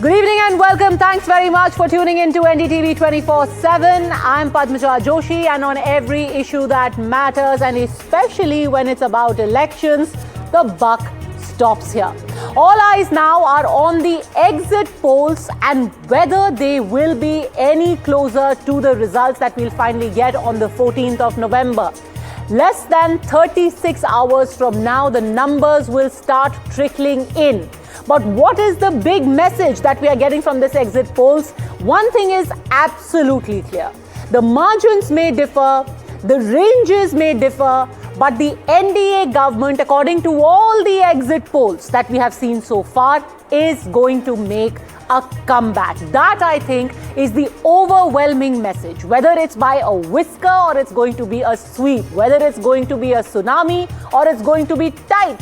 Good evening and welcome. Thanks very much for tuning in to NDTV 24/7. I'm Padmaja Joshi, and on every issue that matters, and especially when it's about elections, the buck stops here. All eyes now are on the exit polls and whether they will be any closer to the results that we'll finally get on the 14th of November. Less than 36 hours from now, the numbers will start trickling in. But what is the big message that we are getting from this exit polls? One thing is absolutely clear. The margins may differ, the ranges may differ, but the NDA government, according to all the exit polls that we have seen so far, is going to make a comeback. That, I think, is the overwhelming message. Whether it's by a whisker or it's going to be a sweep, whether it's going to be a tsunami or it's going to be tight,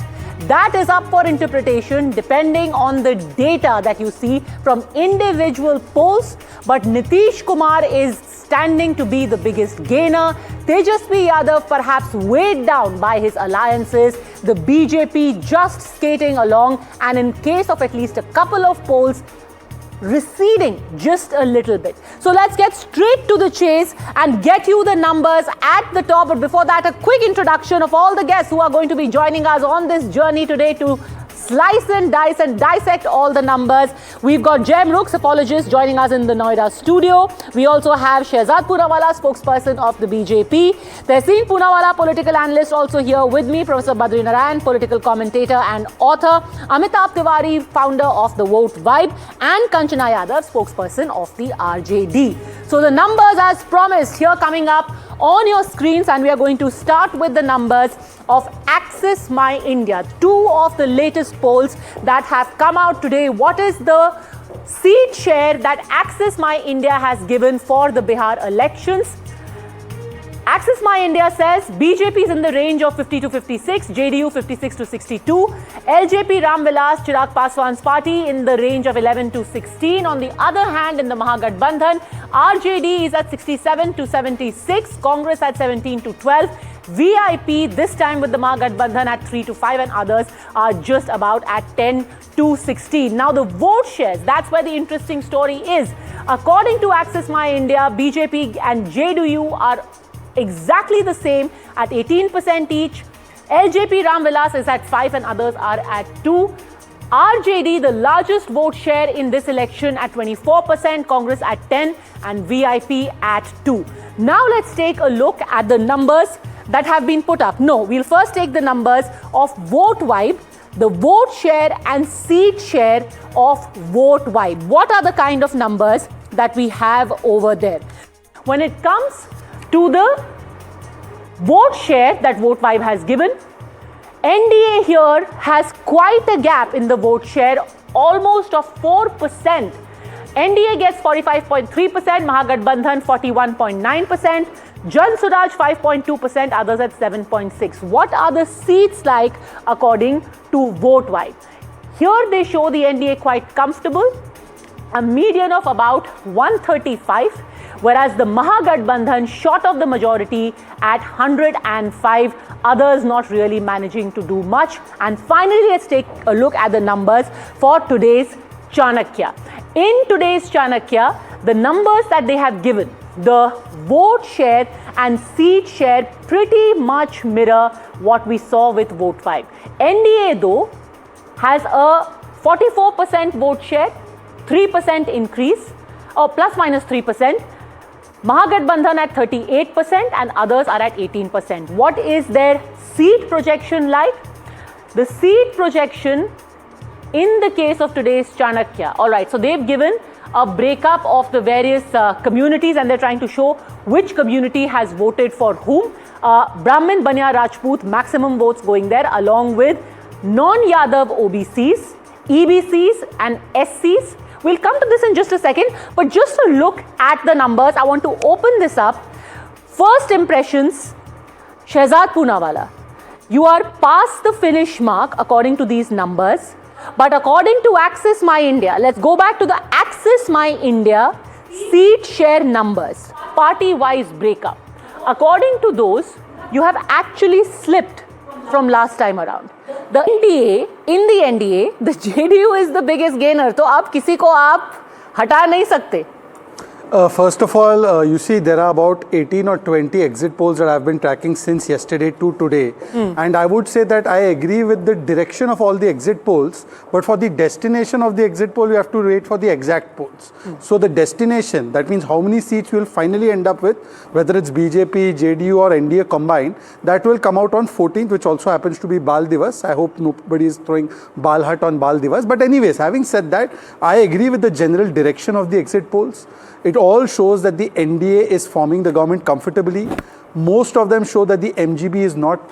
that is up for interpretation depending on the data that you see from individual polls. But Nitish Kumar is standing to be the biggest gainer. Tejasvi Yadav perhaps weighed down by his alliances. The BJP just skating along, and in case of at least a couple of polls, receding just a little bit. So let's get straight to the chase and get you the numbers at the top. But before that, a quick introduction of all the guests who are going to be joining us on this journey today to slice and dice and dissect all the numbers. We've got Jem Rooks, apologist, joining us in the Noida studio. We also have Shehzad Poonawalla, spokesperson of the BJP. Tehseen Poonawalla, political analyst, also here with me. Professor Badri Narayan, political commentator and author. Amitabh Tiwari, founder of the Vote Vibe. And Kanchana Yadav, spokesperson of the RJD. So the numbers, as promised, here coming up on your screens, and we are going to start with the numbers of Axis My India, two of the latest polls that have come out today. What is the seat share that Axis My India has given for the Bihar elections? Axis My India says BJP is in the range of 50 to 56, JDU 56 to 62, LJP Ram Vilas Chirag Paswan's party in the range of 11 to 16. On the other hand, in the Mahagathbandhan, RJD is at 67 to 76, Congress at 17 to 12, VIP this time with the Mahagathbandhan at 3 to 5, and others are just about at 10 to 16. Now the vote shares, that's where the interesting story is. According to Axis My India, BJP and JDU are exactly the same at 18% each. LJP Ram Vilas is at 5 and others are at 2. RJD, the largest vote share in this election, at 24%, Congress at 10 and VIP at 2. Now let's take a look at the numbers that have been put up. No, we'll first take the numbers of Vote Vibe, the vote share and seat share of Vote Vibe. What are the kind of numbers that we have over there? When it comes to the vote share that Vote Vibe has given, NDA here has quite a gap in the vote share, almost of 4%. NDA gets 45.3%, Mahagathbandhan 41.9%, Jan Swaraj 5.2%, others at 7.6%. What are the seats like according to Vote Vibe? Here they show the NDA quite comfortable, a median of about 135, whereas the Mahagathbandhan short of the majority at 105, others not really managing to do much. And finally, let's take a look at the numbers for today's Chanakya. In today's Chanakya, the numbers that they have given, the vote share and seat share pretty much mirror what we saw with Vote Vibe. NDA though has a 44% vote share, 3% increase, or plus minus 3%. Mahagathbandhan at 38% and others are at 18%. What is their seat projection like? The seat projection in the case of today's Chanakya. Alright, so they've given a breakup of the various communities, and they're trying to show which community has voted for whom. Brahmin, Banya, Rajput, maximum votes going there, along with non-Yadav OBCs, EBCs and SCs. We'll come to this in just a second, but just to look at the numbers, I want to open this up. First impressions, Shehzad Poonawalla, you are past the finish mark according to these numbers. But according to Axis My India, let's go back to the Axis My India seat share numbers, party-wise breakup. According to those, you have actually slipped from last time around. The NDA, in the NDA, the JDU is the biggest gainer. तो अब किसी को आप हटा नहीं सकते. First of all, you see, there are about 18 or 20 exit polls that I've been tracking since yesterday to today. And I would say that I agree with the direction of all the exit polls, but for the destination of the exit poll, you have to wait for the exact polls. So the destination, that means how many seats you will finally end up with, whether it's BJP, JDU or NDA combined, that will come out on 14th, which also happens to be Bal Divas. I hope nobody is throwing Bal Hut on Bal Divas. But anyways, having said that, I agree with the general direction of the exit polls. It all shows that the NDA is forming the government comfortably. Most of them show that the MGB is not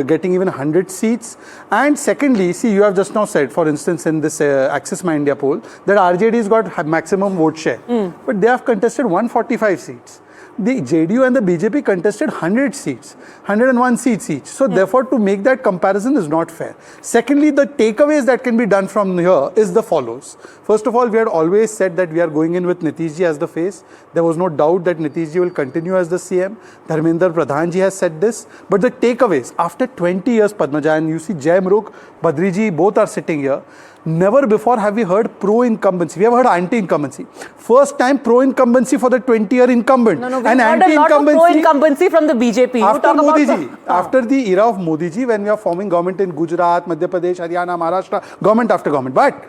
getting even 100 seats. And secondly, see, you have just now said, for instance, in this Access My India poll, that RJD has got maximum vote share. But they have contested 145 seats. The JDU and the BJP contested 100 seats, 101 seats each. So therefore, to make that comparison is not fair. Secondly, the takeaways that can be done from here is the follows. First of all, we had always said that we are going in with Nitish ji as the face. There was no doubt that Nitish ji will continue as the CM. Dharmendra Pradhan ji has said this. But the takeaways, after 20 years, Padmaja, and you see Jai Mrukh, Badri ji, both are sitting here. Never before have we heard pro-incumbency. We have heard anti-incumbency. First time pro-incumbency for the 20-year incumbent. No, we heard a lot of pro-incumbency from the BJP. After Modi ji, after the era of Modi ji, when we are forming government in Gujarat, Madhya Pradesh, Haryana, Maharashtra, government after government. But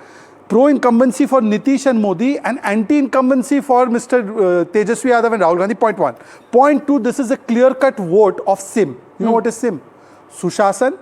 pro-incumbency for Nitish and Modi and anti-incumbency for Mr. Tejaswi Yadav and Rahul Gandhi, point one. Point two, this is a clear-cut vote of SIM. You know what is SIM? Sushasan,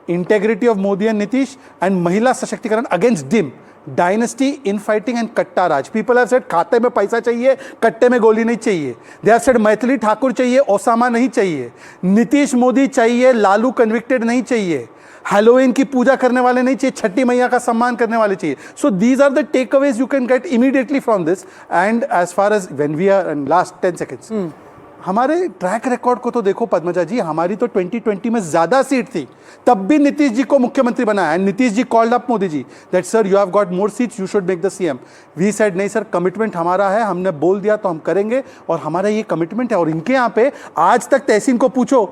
integrity of Modi and Nitish, and Mahila Sashактикरण against DIM. Dynasty, infighting and Katta Raj. People have said, खाते में पैसा चाहिए, कट्टे में गोली नहीं चाहिए. They have said, Maithili Thakur चाहिए, ओसामा नहीं चाहिए. नीतीश मोदी चाहिए, लालू कन्विक्टेड नहीं चाहिए. Halloween की पूजा करने वाले नहीं चाहिए, छठी मैया का सम्मान करने वाले चाहिए. So these are the takeaways you can get immediately from this. And as far as when we are in last 10 seconds. हमारे ट्रैक रिकॉर्ड को तो देखो पद्मजा जी, हमारी तो 2020 में ज्यादा सीट थी, तब भी नीतीश जी को मुख्यमंत्री बनाया. Nitish ji called up Modi ji that sir you have got more seats, you should make the CM. We said नहीं सर, कमिटमेंट हमारा है, हमने बोल दिया तो हम करेंगे और हमारा ये कमिटमेंट है. और इनके यहाँ पे आज तक तहसीन को पूछो,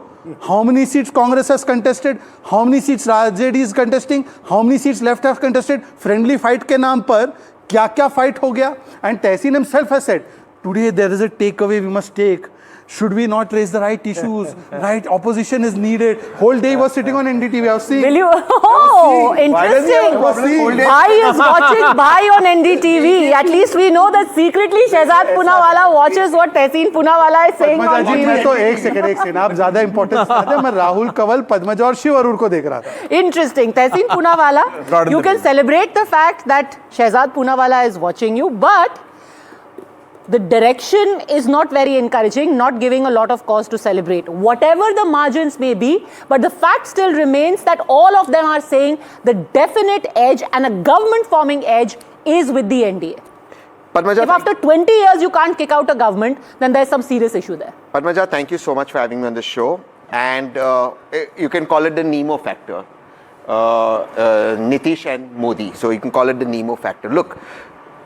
how many seats Congress has contested, how many seats RJD is contesting, how many seats left have contested. Friendly fight के नाम पर क्या क्या फाइट हो गया. And Tehseen himself has said today there is a takeaway we must take. Should we not raise the right issues? Right, opposition is needed. Whole day he was sitting on NDTV. I was seeing. Will you? Oh, interesting. Bhai is watching Bhai on NDTV. At least we know that secretly Shehzad Poonawalla watches what Tehseen Poonawalla is saying on TV. तो एक second आप ज्यादा importance देते हैं. मैं राहुल कंवल, पद्मजा और शिव अरूर को देख रहा था. Interesting. Tehseen Poonawalla, you can celebrate the fact that Shehzad Poonawalla is watching you, but the direction is not very encouraging, not giving a lot of cause to celebrate. Whatever the margins may be, but the fact still remains that all of them are saying the definite edge and a government forming edge is with the NDA. Padmaja, if after 20 years you can't kick out a government, then there's some serious issue there. Padmaja, thank you so much for having me on the show. And you can call it the Nemo factor. Nitish and Modi. So you can call it the Nemo factor. Look,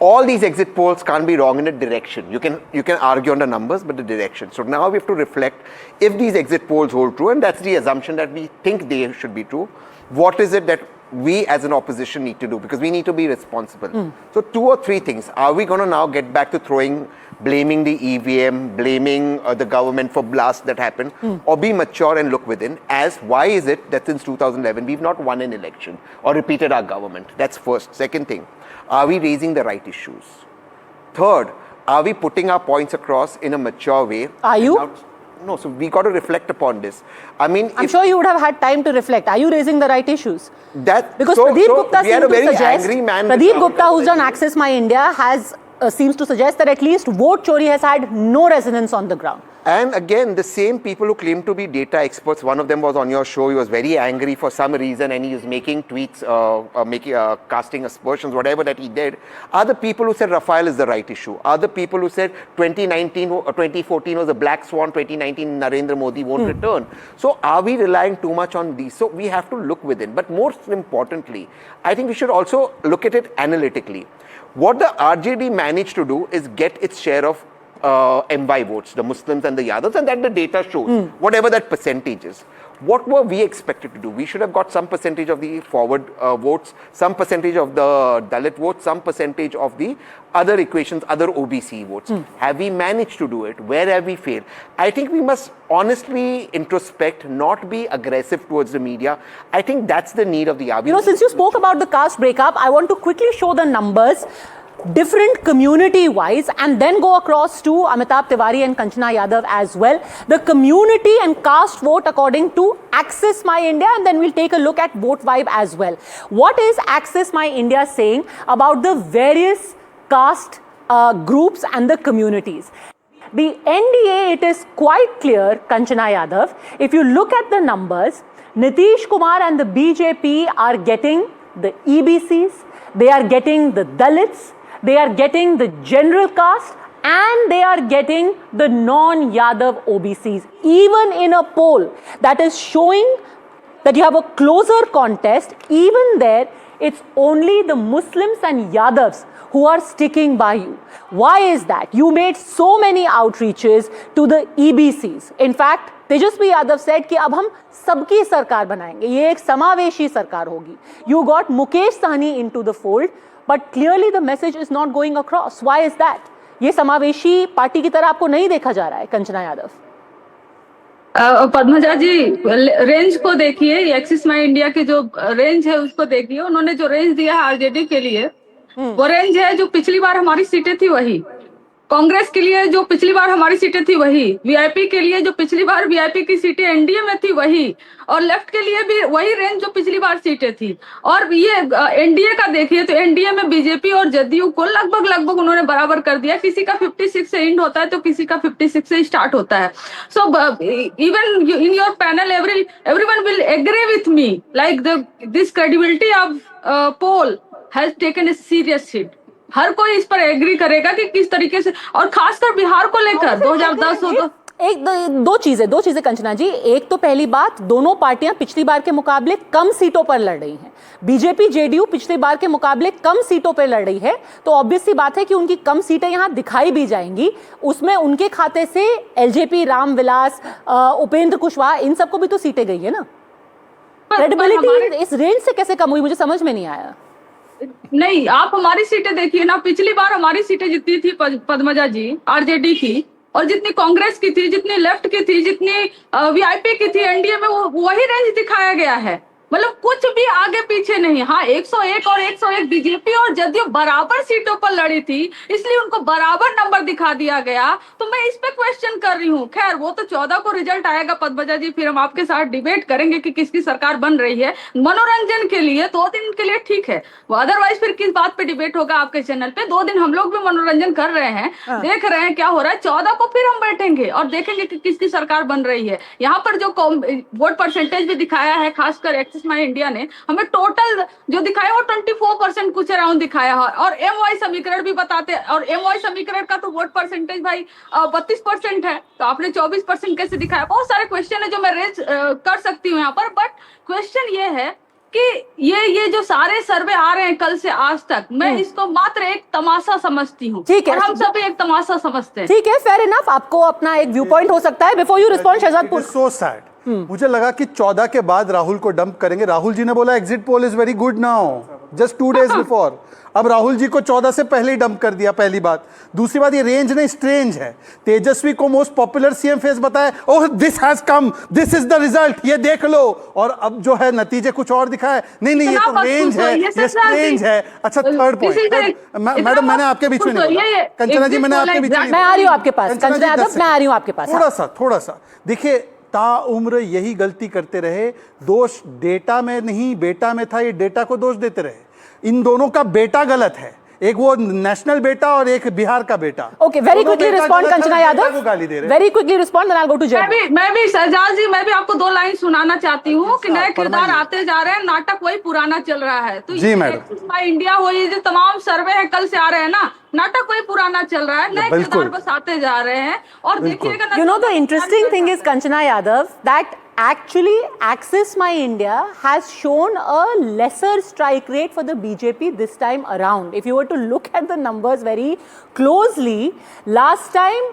all these exit polls can't be wrong in a direction. You can argue on the numbers, but the direction. So now we have to reflect if these exit polls hold true, and that's the assumption that we think they should be true. What is it that we as an opposition need to do? Because we need to be responsible. So 2 or 3 things. Are we going to now get back to blaming the EVM, blaming the government for blasts that happened, or be mature and look within? Why is it that since 2011 we've not won an election or repeated our government? That's first. Second thing. Are we raising the right issues? Third, are we putting our points across in a mature way? Are you? No, so we got to reflect upon this. I mean, I'm sure you would have had time to reflect. Are you raising the right issues? Because Pradeep Gupta we had a very angry man. Pradeep Gupta, who's done Access My India, seems to suggest that at least vote chori has had no resonance on the ground. And again, the same people who claim to be data experts, one of them was on your show, he was very angry for some reason and he was making tweets, casting aspersions, whatever that he did, are the people who said Rafale is the right issue, are the people who said 2014 was a black swan, 2019 Narendra Modi won't return. So are we relying too much on these? So we have to look within. But most importantly, I think we should also look at it analytically. What the RJD managed to do is get its share of MY votes, the Muslims and the Yadavs, and that the data shows, whatever that percentage is. what were we expected to do? We should have got some percentage of the forward votes, some percentage of the Dalit votes, some percentage of the other equations, other OBC votes. Have we managed to do it? Where have we failed? I think we must honestly introspect, not be aggressive towards the media. I think that's the need of the hour. You know, since you spoke about the caste breakup, I want to quickly show the numbers, different community wise, and then go across to Amitabh Tiwari and Kanchana Yadav as well. The community and caste vote according to Access My India, and then we'll take a look at Vote Vibe as well. What is Access My India saying about the various caste groups and the communities? The NDA, it is quite clear, Kanchana Yadav, if you look at the numbers, Nitish Kumar and the BJP are getting the EBCs, they are getting the Dalits, they are getting the general caste, and they are getting the non-Yadav OBCs. Even in a poll that is showing that you have a closer contest, even there, it's only the Muslims and Yadavs who are sticking by you. Why is that? You made so many outreaches to the EBCs. In fact, Tejasvi Yadav said कि अब हम सबकी सरकार बनाएंगे, ये एक समावेशी सरकार होगी. You got Mukesh Sahni into the fold, but clearly the message is not going across. Why is that? ये समावेशी पार्टी की तरह आपको नहीं देखा जा रहा है, कंचना यादव. पद्मजा जी, रेंज को देखिए, एक्सिस माई इंडिया की जो रेंज है उसको देखिए. उन्होंने जो रेंज दिया है आरजेडी के लिए, वो रेंज है जो पिछली बार हमारी सीटें थी वही. कांग्रेस के लिए जो पिछली बार हमारी सीटें थी वही, वीआईपी के लिए जो पिछली बार वीआईपी की सीटें एनडीए में थी वही, और लेफ्ट के लिए भी वही रेंज जो पिछली बार सीटें थी. और ये एनडीए का देखिए तो एनडीए में बीजेपी और जदयू को लगभग उन्होंने बराबर कर दिया. किसी का 56 से एंड होता है तो किसी का 56 से स्टार्ट होता है. So even in your panel everyone will agree with me like this credibility of poll has taken a serious hit. हर कोई इस पर एग्री करेगा कि किस तरीके से, और खासकर बिहार को लेकर 2010 हो तो दो चीजें कंचना जी. एक तो पहली बात, दोनों पार्टियां पिछली बार के मुकाबले कम सीटों पर लड़ रही हैं. बीजेपी जेडीयू पिछली बार के मुकाबले कम सीटों पर लड़ रही है, तो ऑब्वियस सी बात है कि उनकी कम सीटें यहां दिखाई भी जाएंगी. उसमें उनके खाते से एलजेपी, रामविलास, उपेंद्र कुशवाहा, इन सबको भी तो सीटें गई है ना. क्रेडिबिलिटी इस रेंज से कैसे कम हुई, मुझे समझ में नहीं आया. नहीं, आप हमारी सीटें देखिए ना. पिछली बार हमारी सीटें जितनी थी पद्मजा जी आरजेडी की, और जितनी कांग्रेस की थी, जितनी लेफ्ट की थी, जितनी वीआईपी की थी एनडीए में, वो वही रेंज दिखाया गया है. मतलब कुछ भी आगे पीछे नहीं. हाँ, 101 और 101 बीजेपी और जदयू बराबर सीटों पर लड़ी थी, इसलिए उनको बराबर नंबर दिखा दिया गया. तो मैं इस पे क्वेश्चन कर रही हूँ. खैर, वो तो 14 को रिजल्ट आएगा पद्मजा जी, फिर हम आपके साथ डिबेट करेंगे कि किसकी सरकार बन रही है. मनोरंजन के लिए 2 दिन के लिए ठीक है, अदरवाइज फिर किस बात पे डिबेट होगा आपके चैनल पे. 2 दिन हम लोग भी मनोरंजन कर रहे हैं, देख रहे हैं क्या हो रहा है. 14 को फिर हम बैठेंगे और देखेंगे कि किसकी सरकार बन रही है. यहाँ पर जो वोट परसेंटेज भी दिखाया है, खासकर एक्सिस माई इंडिया ने हमें टोटल जो दिखाया वो 24% कुछ अराउंड दिखाया है. और एमवाई समीकरण भी बताते हैं, और एमवाई समीकरण का तो वोट परसेंटेज भाई 32% है, तो आपने 24% कैसे दिखाया. बहुत सारे क्वेश्चन है जो मैं रेज कर सकती हूँ यहाँ पर. बट क्वेश्चन ये है कि ये जो सारे सर्वे आ रहे हैं कल से आज तक, मैं इसको मात्र एक तमाशा समझती हूँ. ठीक है, और हम सब एक तमाशा समझते हैं. ठीक है, फेयर इनफ. आपको अपना एक व्यू पॉइंट हो सकता है. Before you respond, Shahzadpur. So sad. मुझे लगा कि 14 के बाद राहुल को डंप करेंगे. राहुल जी ने बोला exit pole is very good now, just 2 days before. अब राहुल जी को 14 से पहले ही डंप कर दिया, पहली बात. दूसरी बात, ये रेंज नहीं स्ट्रेंज है. तेजस्वी को मोस्ट पॉपुलर सीएम फेस बताया, oh this has come, this is the result, ये देख लो. और अब जो है नतीजे कुछ और दिखाए. नहीं ये तो रेंज है, ये स्ट्रेंज है. अच्छा, थर्ड पॉइंट. मैडम, मैंने आपके बीच में नहीं बोला. कंचना जी, मैंने आपके बीच में, मैं आ रही हूँ आपके पास. कंचना यादव, मैं आ रही हूँ आपके पास. थोड़ा सा देखिए, ताउम्र यही गलती करते रहे. दोष डेटा में नहीं, बेटा में था. ये डेटा को दोष देते रहे. इन दोनों का बेटा गलत है, एक वो नेशनल बेटा और एक बिहार का बेटा. Okay, very quickly respond Kanchana Yadav. Very quickly respond, then I will go to Jay. मैं भी शहजाद जी, मैं भी आपको 2 लाइन सुनाना चाहती हूँ कि नए किरदार आते जा रहे हैं, नाटक वही पुराना चल रहा है. तो जी मैडम, इंडिया हो, ये जो तमाम सर्वे है कल से आ रहे हैं ना, नाटक वही पुराना चल रहा है, नए किरदार बस आते जा रहे हैं. और देखिएगा, you know the interesting thing is Kanchana Yadav that actually Access My India has shown a lesser strike rate for the BJP this time around. If you were to look at the numbers very closely, last time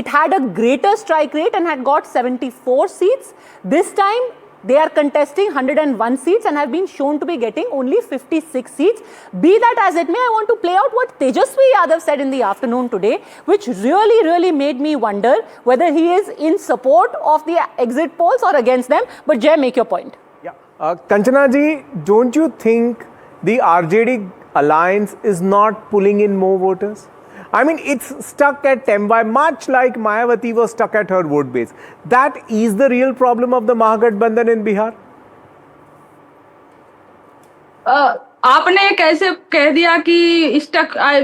it had a greater strike rate and had got 74 seats. This time They are contesting 101 seats and have been shown to be getting only 56 seats. Be that as it may, I want to play out what Tejasvi Yadav said in the afternoon today, which really made me wonder whether he is in support of the exit polls or against them. But Jay, make your point. Yeah. Kanchana ji, don't you think the RJD alliance is not pulling in more voters? I mean, it's stuck at Tembai, much like Mayawati was stuck at her vote base. That is the real problem of the Mahagathbandhan in Bihar. आपने कैसे कह दिया कि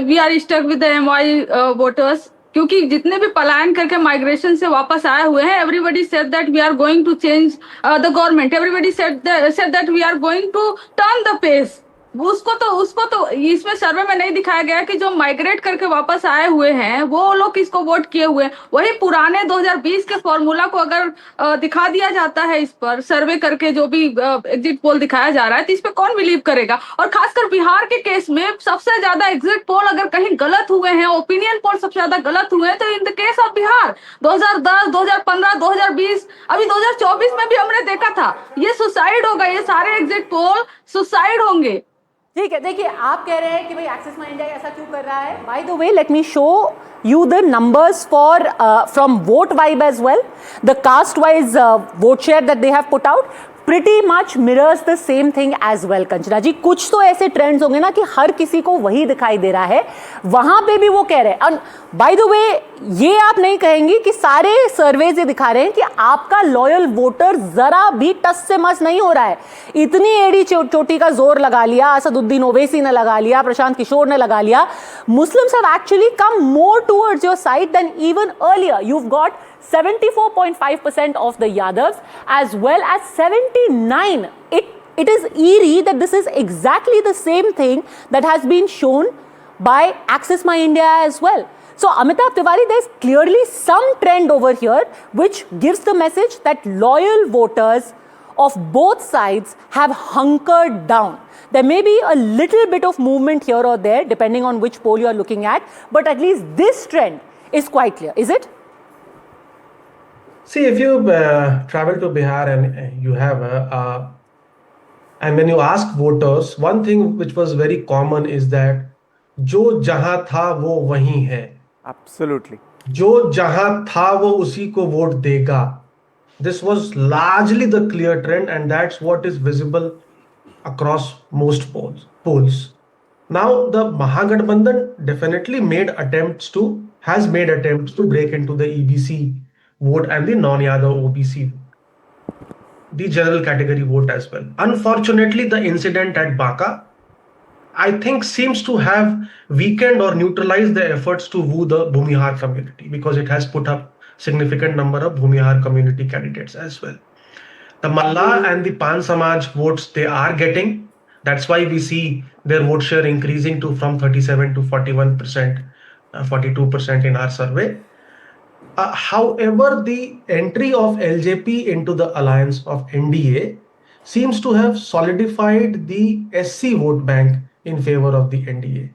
we are stuck with the MY voters, क्योंकि जितने भी पलायन करके माइग्रेशन से वापस आए हुए हैं, everybody said that we are going to change the government, everybody said that we are going to turn the pace. उसको तो इसमें सर्वे में नहीं दिखाया गया कि जो माइग्रेट करके वापस आए हुए हैं वो लोग किसको वोट किए हुए हैं. वही पुराने 2020 के फॉर्मूला को अगर दिखा दिया जाता है इस पर सर्वे करके, जो भी एग्जिट पोल दिखाया जा रहा है, तो इस पे कौन बिलीव करेगा. और खासकर बिहार के केस में सबसे ज्यादा एग्जिट पोल अगर कहीं गलत हुए हैं, ओपिनियन पोल सबसे ज्यादा गलत हुए हैं, तो in the case of Bihar 2010, 2015, 2020, अभी 2024 में भी हमने देखा था. ये सुसाइड होगा, ये सारे एग्जिट पोल सुसाइड होंगे. ठीक है, देखिए आप कह रहे हैं कि भाई एक्सिस माई इंडिया ऐसा क्यों कर रहा है. By the way, let me show you the numbers for from vote vibe as well. The caste wise vote share that they have put out pretty much mirrors the same thing as well. Kanchana ji, कुछ तो ऐसे trends होंगे ना कि हर किसी को वही दिखाई दे रहा है. वहां पे भी वो कह रहे हैं. बाय द वे, ये आप नहीं कहेंगे कि सारे सर्वेज ये दिखा रहे हैं कि आपका लॉयल वोटर जरा भी टस से मस नहीं हो रहा है. इतनी एड़ी चोटी का जोर लगा लिया, असदुद्दीन ओवैसी ने लगा लिया, प्रशांत किशोर ने लगा लिया. Muslims have actually come more towards your side than even earlier. You've got 74.5% of the Yadavs as well as 79. It is eerie that this is exactly the same thing that has been shown by Access My India as well. So Amitabh Tiwari, there's clearly some trend over here which gives the message that loyal voters of both sides have hunkered down. There may be a little bit of movement here or there depending on which poll you are looking at, but at least this trend is quite clear, is it? See, if you travel to Bihar and you have and when you ask voters, one thing which was very common is that जो जहां था वो वहीं है. Absolutely. जो जहां था वो उसी को वोट देगा. This was largely the clear trend, and that's what is visible across most polls. Now, the Mahagathbandhan definitely has made attempts to break into the EBC vote and the non-Yadav OBC, the general category vote as well. Unfortunately, the incident at Baka, I think, seems to have weakened or neutralized the efforts to woo the Bhumihar community, because it has put up significant number of Bhumihar community candidates as well. The Malla and the Pan Samaj votes they are getting. That's why we see their vote share increasing from 37 to 41%, 42% in our survey. However, the entry of LJP into the alliance of NDA seems to have solidified the SC vote bank in favor of the NDA.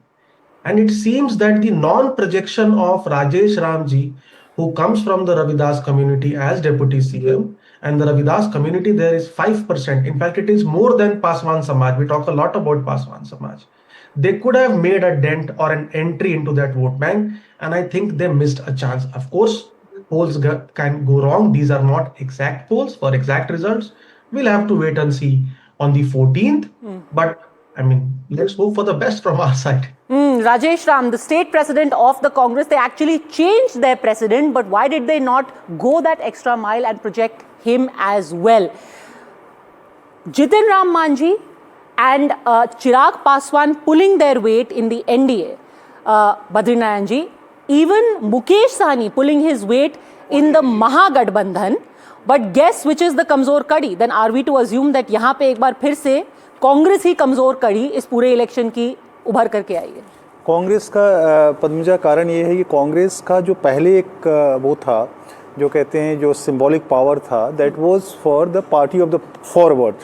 And it seems that the non-projection of Rajesh Ramji, who comes from the Ravidas community as Deputy CM, and the Ravidas community there is 5%. In fact, it is more than Paswan Samaj. We talk a lot about Paswan Samaj. They could have made a dent or an entry into that vote bank, and I think they missed a chance. Of course, polls can go wrong. These are not exact polls for exact results. We'll have to wait and see on the 14th. But I mean, let's hope for the best from our side. Rajesh Ram, the state president of the Congress, they actually changed their president, but why did they not go that extra mile and project him as well? Jitin Ram Manjhi and Chirag Paswan pulling their weight in the NDA. Badrinayan ji, even Mukesh Sahni pulling his weight in the Mahagathbandhan. But guess which is the kamzor kadi? Then are we to assume that यहाँ पे एक बार फिर से कांग्रेस ही कमजोर कड़ी इस पूरे election की उभर करके आई है? कांग्रेस का पद्मजा कारण ये है कि कांग्रेस का जो पहले एक वो था, जो कहते हैं जो सिंबॉलिक पावर था, that was for the party of the forward,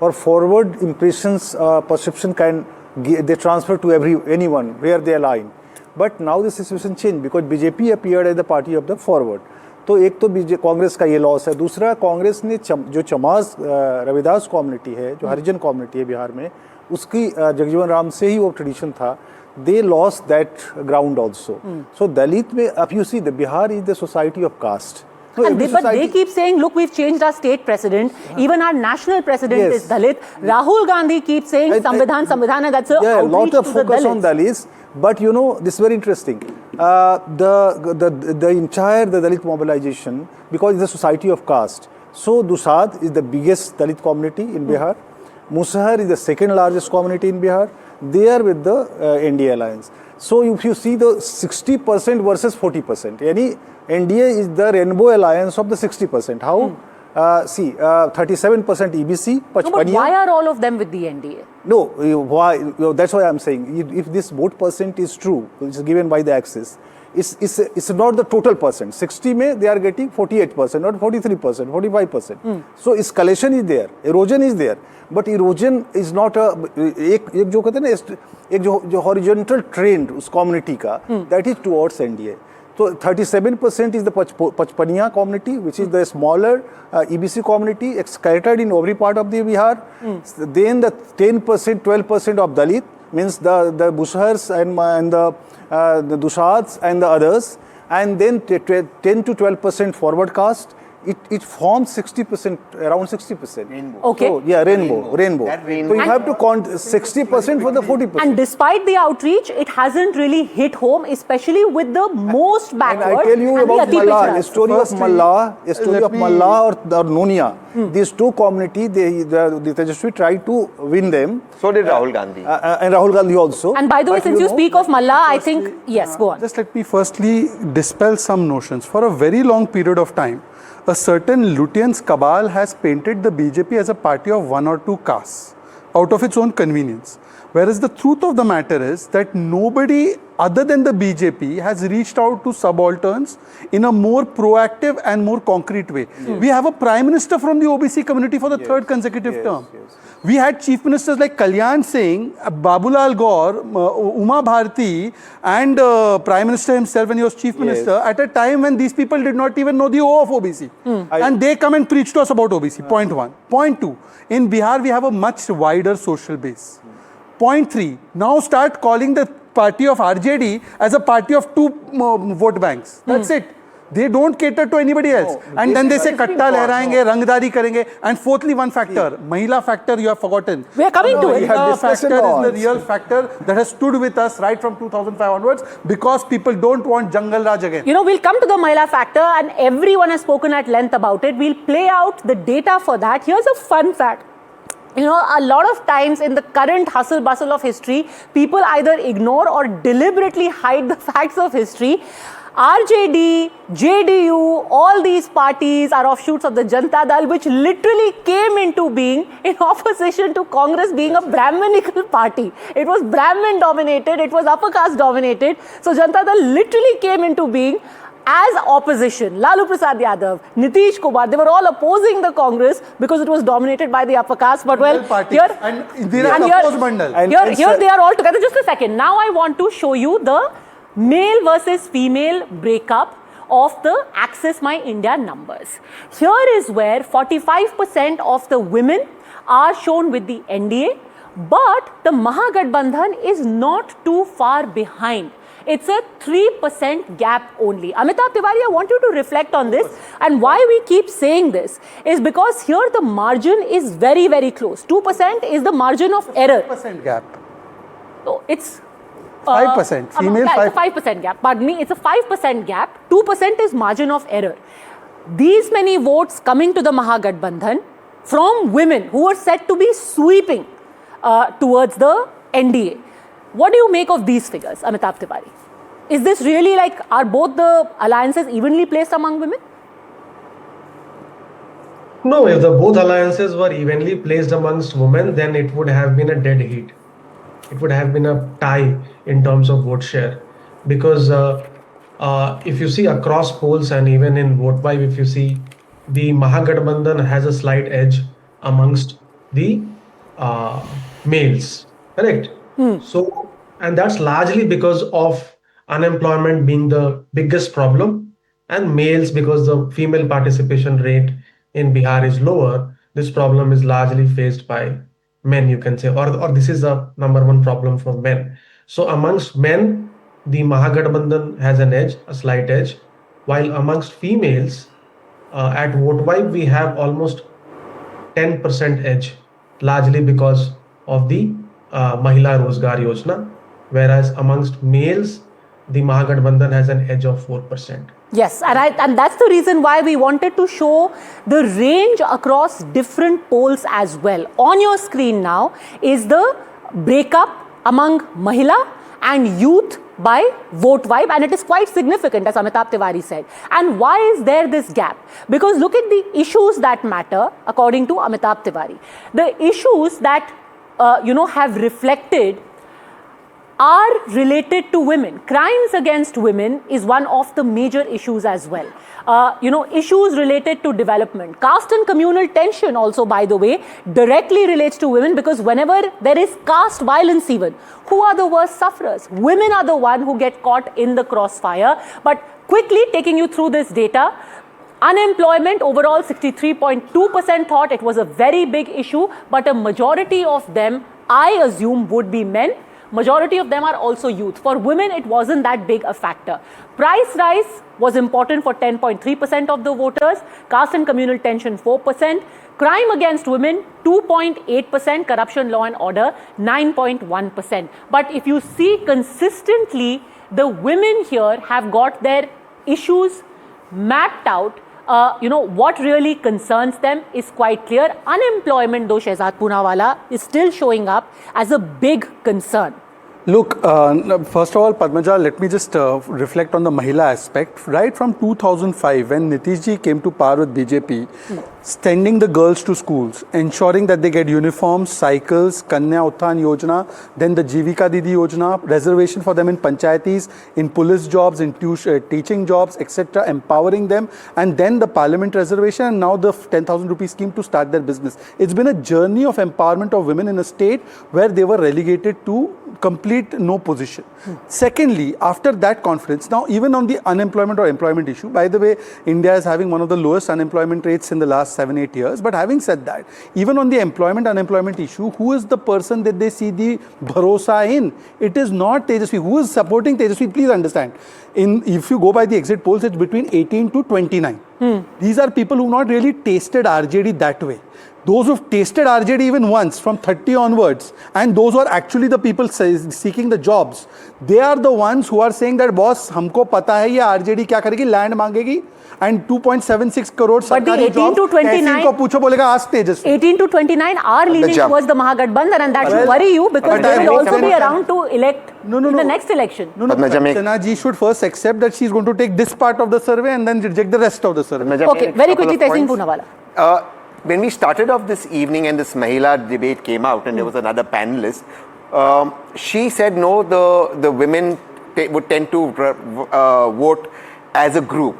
और forward impressions perception can they transfer to anyone where they align. But now the situation changed because BJP appeared as the party of the forward. तो एक तो कांग्रेस का ये loss है, दूसरा कांग्रेस ने जो चमाज रविदास कम्युनिटी है, जो हरिजन कम्युनिटी है बिहार में, उसकी जगजीवन राम से ही वो ट्रेडिशन था, they lost that ground also. So Dalit में, if you see, the Bihar is the society of caste. No, And but they keep saying, look, we've changed our state president. Even our national president is Dalit. Rahul Gandhi keeps saying Samvidhan, Samvidhan, and that's a yeah, a lot of to the focus Dalits. on Dalits. But you know, this is very interesting. The entire Dalit mobilization, because it's a society of caste. So Dusad is the biggest Dalit community in Bihar. Musahar is the second largest community in Bihar. They are with the NDA alliance. So if you see the 60% versus 40%, yani NDA is the rainbow alliance of the 60%. How? See, 37% EBC, No, but Pachpania. why are all of them with the NDA? No, why? That's why I'm saying. If this vote percent is true, which is given by the Axis, it's not the total percent. 60 में they are getting 48%, not 43%, 45%. So escalation is there, erosion is there, but erosion is not a एक जो कहते हैं ना एक जो horizontal trend उस community का, that is towards NDA. So 37% is the Pachpania community, which is the smaller EBC community, scattered in every part of the Bihar. Then the 10%, 12% of Dalit, means the Bushars and the Dushads and the others, and then 10 to 12% forward caste. It forms 60%, around 60%. Rainbow. Okay. So, yeah, rainbow. That rainbow. So you have to count 60% for the 40%. And despite the outreach, it hasn't really hit home, especially with the most And backward. I tell you and about the Ati Mallah, Pichhad. a story of Firstly, Mallah, or Nonia. Hmm. These two communities, the Tejaswi tried to win them. So did Rahul Gandhi. And Rahul Gandhi also. And by the way, But since you know, speak of Mallah, I think, yes, go on. Just let me firstly dispel some notions. For a very long period of time, a certain Lutyens cabal has painted the BJP as a party of one or two castes out of its own convenience. Whereas the truth of the matter is that nobody other than the BJP has reached out to subalterns in a more proactive and more concrete way. We have a prime minister from the OBC community for the third consecutive term. We had chief ministers like Kalyan Singh, Babulal Gaur, Uma Bharti, and Prime Minister himself when he was chief minister at a time when these people did not even know the O of OBC. And they come and preach to us about OBC. Point one. Point two, in Bihar we have a much wider social base. Point three, now start calling the party of RJD as a party of two vote banks. That's it. They don't cater to anybody else. And then they say katta lehrayenge, rangdari karenge. And fourthly, one factor, Mahila factor you have forgotten. We are coming to it. Mahila factor is the real factor that has stood with us right from 2005 onwards because people don't want Jungle Raj again. You know, we'll come to the Mahila factor and everyone has spoken at length about it. We'll play out the data for that. Here's a fun fact. You know, a lot of times in the current hustle bustle of history, people either ignore or deliberately hide the facts of history. RJD, JDU, all these parties are offshoots of the Janata Dal, which literally came into being in opposition to Congress being a Brahminical party. It was Brahmin dominated, it was upper caste dominated. So Janata Dal literally came into being as opposition. Lalu Prasad Yadav, Nitish Kumar, they were all opposing the Congress because it was dominated by the upper caste. But well, Party. here, And Indira opposed Mandal. here they are all together. Just a second. Now I want to show you the male versus female breakup of the Axis My India numbers. Here is where 45% of the women are shown with the NDA, but the Mahagathbandhan is not too far behind. It's a 3% gap only. Amitabh Tiwari, I want you to reflect on this. And why we keep saying this is because here the margin is very, very close. 2% is the margin of error. 5% gap. So it's 5%. Female yeah, it's a 5% gap. Pardon me, it's a 5% gap. 2% is margin of error. These many votes coming to the Mahagathbandhan from women who are said to be sweeping towards the NDA. What do you make of these figures, Amitabh Tiwari? Is this really like, are both the alliances evenly placed among women? No, if the both alliances were evenly placed amongst women, then it would have been a dead heat. It would have been a tie in terms of vote share. Because if you see across polls and even in vote buy, if you see the Mahagathbandhan has a slight edge amongst the males, correct? So, and that's largely because of unemployment being the biggest problem and males, because the female participation rate in Bihar is lower, this problem is largely faced by men, you can say, or this is the number one problem for men. So amongst men, the Mahagathbandhan has an edge, a slight edge, while amongst females, at vote wipe, we have almost 10% edge, largely because of the Mahila Rozgar Yojana, whereas amongst males, the Mahagathbandhan has an edge of 4%. Yes, and that's the reason why we wanted to show the range across different polls as well. On your screen now is the breakup among Mahila and youth by vote wipe, and it is quite significant, as Amitabh Tiwari said. And why is there this gap? Because look at the issues that matter according to Amitabh Tiwari. The issues that have reflected are related to women. Crimes against women is one of the major issues as well. Issues related to development. Caste and communal tension also, by the way, directly relates to women, because whenever there is caste violence even, who are the worst sufferers? Women are the one who get caught in the crossfire. But quickly taking you through this data, unemployment overall 63.2% thought it was a very big issue, but a majority of them, I assume, would be men. Majority of them are also youth. For women, it wasn't that big a factor. Price rise was important for 10.3% of the voters. Caste and communal tension, 4%. Crime against women, 2.8%. Corruption, law and order, 9.1%. But if you see consistently, the women here have got their issues mapped out. What really concerns them is quite clear. Unemployment, though, Shehzad Poonawalla, is still showing up as a big concern. Look, first of all, Padmaja, let me just reflect on the Mahila aspect. Right from 2005, when Nitish ji came to power with BJP, sending the girls to schools, ensuring that they get uniforms, cycles, Kanya Uttan Yojana, then the Jivika Didi Yojana, reservation for them in panchayatis, in police jobs, in teaching jobs, etc., empowering them, and then the parliament reservation, and now the 10,000 rupee scheme to start their business. It's been a journey of empowerment of women in a state where they were relegated to complete no position. Secondly, after that conference, now even on the unemployment or employment issue, by the way, India is having one of the lowest unemployment rates in the last 7-8 years. But having said that, even on the unemployment issue, who is the person that they see the bharosa in? It is not Tejasvi. Who is supporting Tejasvi? Please understand. If you go by the exit polls, it's between 18 to 29. These are people who have not really tasted RJD that way. Those who've tasted RJD even once from 30 onwards, and those who are actually the people seeking the jobs, they are the ones who are saying that, boss, humko pata hai ye RJD kya karegi, land mangegi, and 2.76 crore but the 18 to 29 ko pucho bolega ask Tejasvi. 18 to 29 are leaning towards the Mahagathbandhan, and that should worry you, because they will also be around to elect in the next election. Archana ji should first accept that she is going to take this part of the survey and then reject the rest of the survey. Okay, very quickly, Tehseen Poonawalla. When we started off this evening and this Mahila debate came out and there was another panelist, she said no, the women would tend to vote as a group.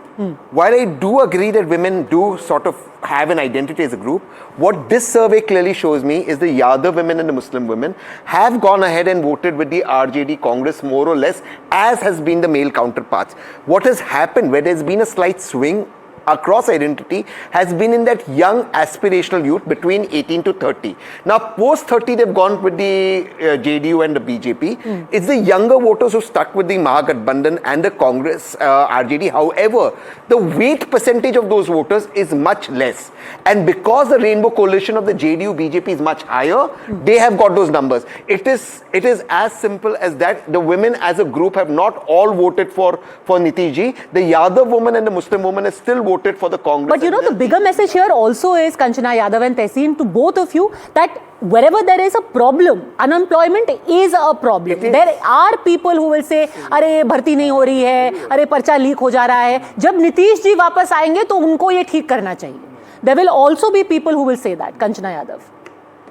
While I do agree that women do sort of have an identity as a group, what this survey clearly shows me is the Yadav women and the Muslim women have gone ahead and voted with the RJD Congress more or less, as has been the male counterparts. What has happened, where there's been a slight swing across identity, has been in that young aspirational youth between 18 to 30. Now post 30 they've gone with the JDU and the BJP. It's the younger voters who stuck with the Mahagathbandhan and the Congress RJD. However, the weight percentage of those voters is much less, and because the rainbow coalition of the JDU BJP is much higher, they have got those numbers. It is as simple as that. The women as a group have not all voted for Nitish ji. The Yadav woman and the Muslim woman has still voted for the Congress. But the bigger message here also is, Kanchana Yadav and Tehseen, to both of you, that wherever there is a problem, unemployment is a problem. There are people who will say, अरे भर्ती नहीं हो रही है, अरे पर्चा leak हो जा रहा है. जब नीतीश जी वापस आएंगे तो उनको ये ठीक करना चाहिए. There will also be people who will say that. Kanchana Yadav.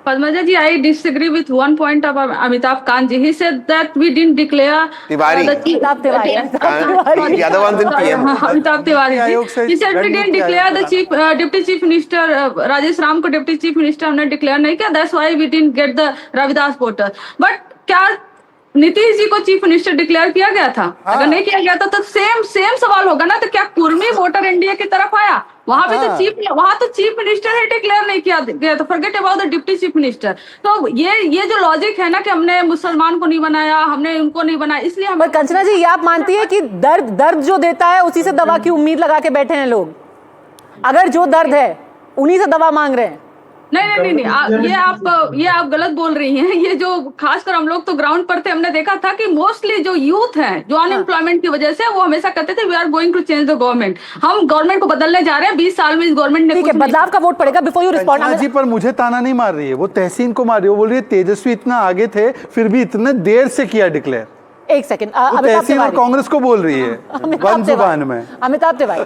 Padmaja ji, I disagree with one point of Amitabh Khan ji. He said that we didn't declare Tiwari. the other one's in PM. Amitabh Tiwari. He said we didn't declare the Deputy Chief Minister Rajesh Ram ko Deputy Chief Minister हमने declare नहीं किया. That's why we didn't get the Ravidas voters. But क्या नीतीश जी को chief minister declare किया गया था? अगर नहीं किया गया था तो सेम सवाल होगा ना, तो क्या कुर्मी वोटर एनडीए की तरफ आया? वहां तो चीफ मिनिस्टर ही डिक्लेयर नहीं किया गया, तो forget about the deputy chief minister. तो ये जो लॉजिक है ना कि हमने मुसलमान को नहीं बनाया, हमने उनको नहीं बनाया, इसलिए हम। पर कंचना जी, ये आप मानती है कि दर्द जो देता है उसी से दवा की उम्मीद लगा के बैठे हैं लोग? अगर जो दर्द है उन्हीं से दवा मांग रहे हैं? नहीं, ये आप गलत बोल रही हैं। ये जो खासकर हम लोग तो ग्राउंड पर थे, हमने देखा था कि मोस्टली जो यूथ है जो अनएम्प्लॉयमेंट की वजह से, वो हमेशा कहते थे we are going to change the government, हम गवर्नमेंट को बदलने जा रहे हैं, 20 साल में इस गवर्नमेंट ने। ठीक है, बदलाव का वोट पड़ेगा। बिफोर यू रिस्पॉन्ड जी, पर मुझे ताना नहीं मार रही है, वो तहसीन को मार रही है। वो बोल रही है तेजस्वी इतना आगे थे फिर भी इतने देर से किया डिक्लेयर। एक सेकंड, तहसीन और कांग्रेस को बोल रही है वन जुबान में। अमिताभ तिवारी,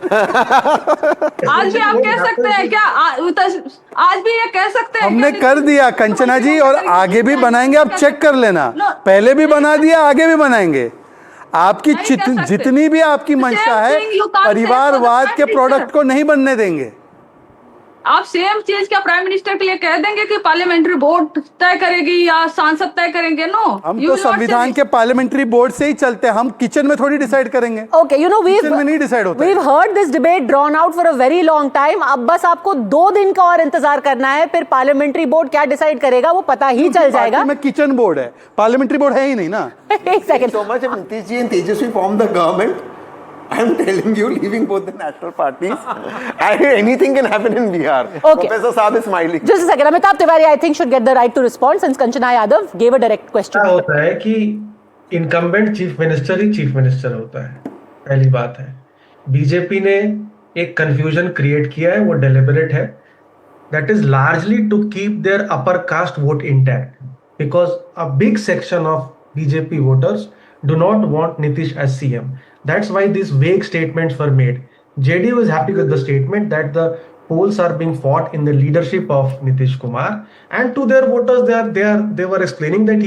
आज भी आप कह सकते हैं क्या? आज भी ये कह सकते हैं? हमने कर दिया कंचना जी, और आगे भी बनाएंगे, आप चेक कर लेना। पहले भी बना दिया, आगे भी बनाएंगे। आपकी जितनी भी आपकी मंशा है, परिवारवाद के प्रोडक्ट को नहीं बनने देंगे। आप सेम चीज क्या प्राइम मिनिस्टर के लिए कह देंगे कि पार्लियामेंट्री बोर्ड तय करेगी या सांसद तय करेंगे? नो, हम तो संविधान के पार्लियामेंट्री बोर्ड से ही चलते हैं, हम किचन में थोड़ी डिसाइड करेंगे। ओके, यू नो किचन में नहीं डिसाइड होता। we've heard this debate drawn out for a very long time. अब बस आपको 2 दिन का और इंतजार करना है, फिर पार्लियामेंट्री बोर्ड क्या डिसाइड करेगा वो पता ही चल जाएगा। में किचन बोर्ड है, पार्लियामेंट्री बोर्ड है ही नहीं ना। एक second, So much if Nitish ji and Tejaswi form the government, I'm telling you, leaving both the national parties, anything can happen in Bihar. Okay. Professor Saab is smiling. just a second. Amitabh Tiwari, I think should get the right to respond since Kanchana Yadav gave a direct question. क्या होता है कि incumbent chief minister ही chief minister होता है, पहली बात है। BJP ने एक कंफ्यूजन क्रिएट किया है, वो डेलिबरेट है। That is largely to keep their upper caste vote intact, because a big section of BJP voters do not want Nitish as CM. That's why these vague statements were made. JDU is happy with the statement that the polls are being fought in the leadership of Nitish Kumar, and to their voters they were explaining that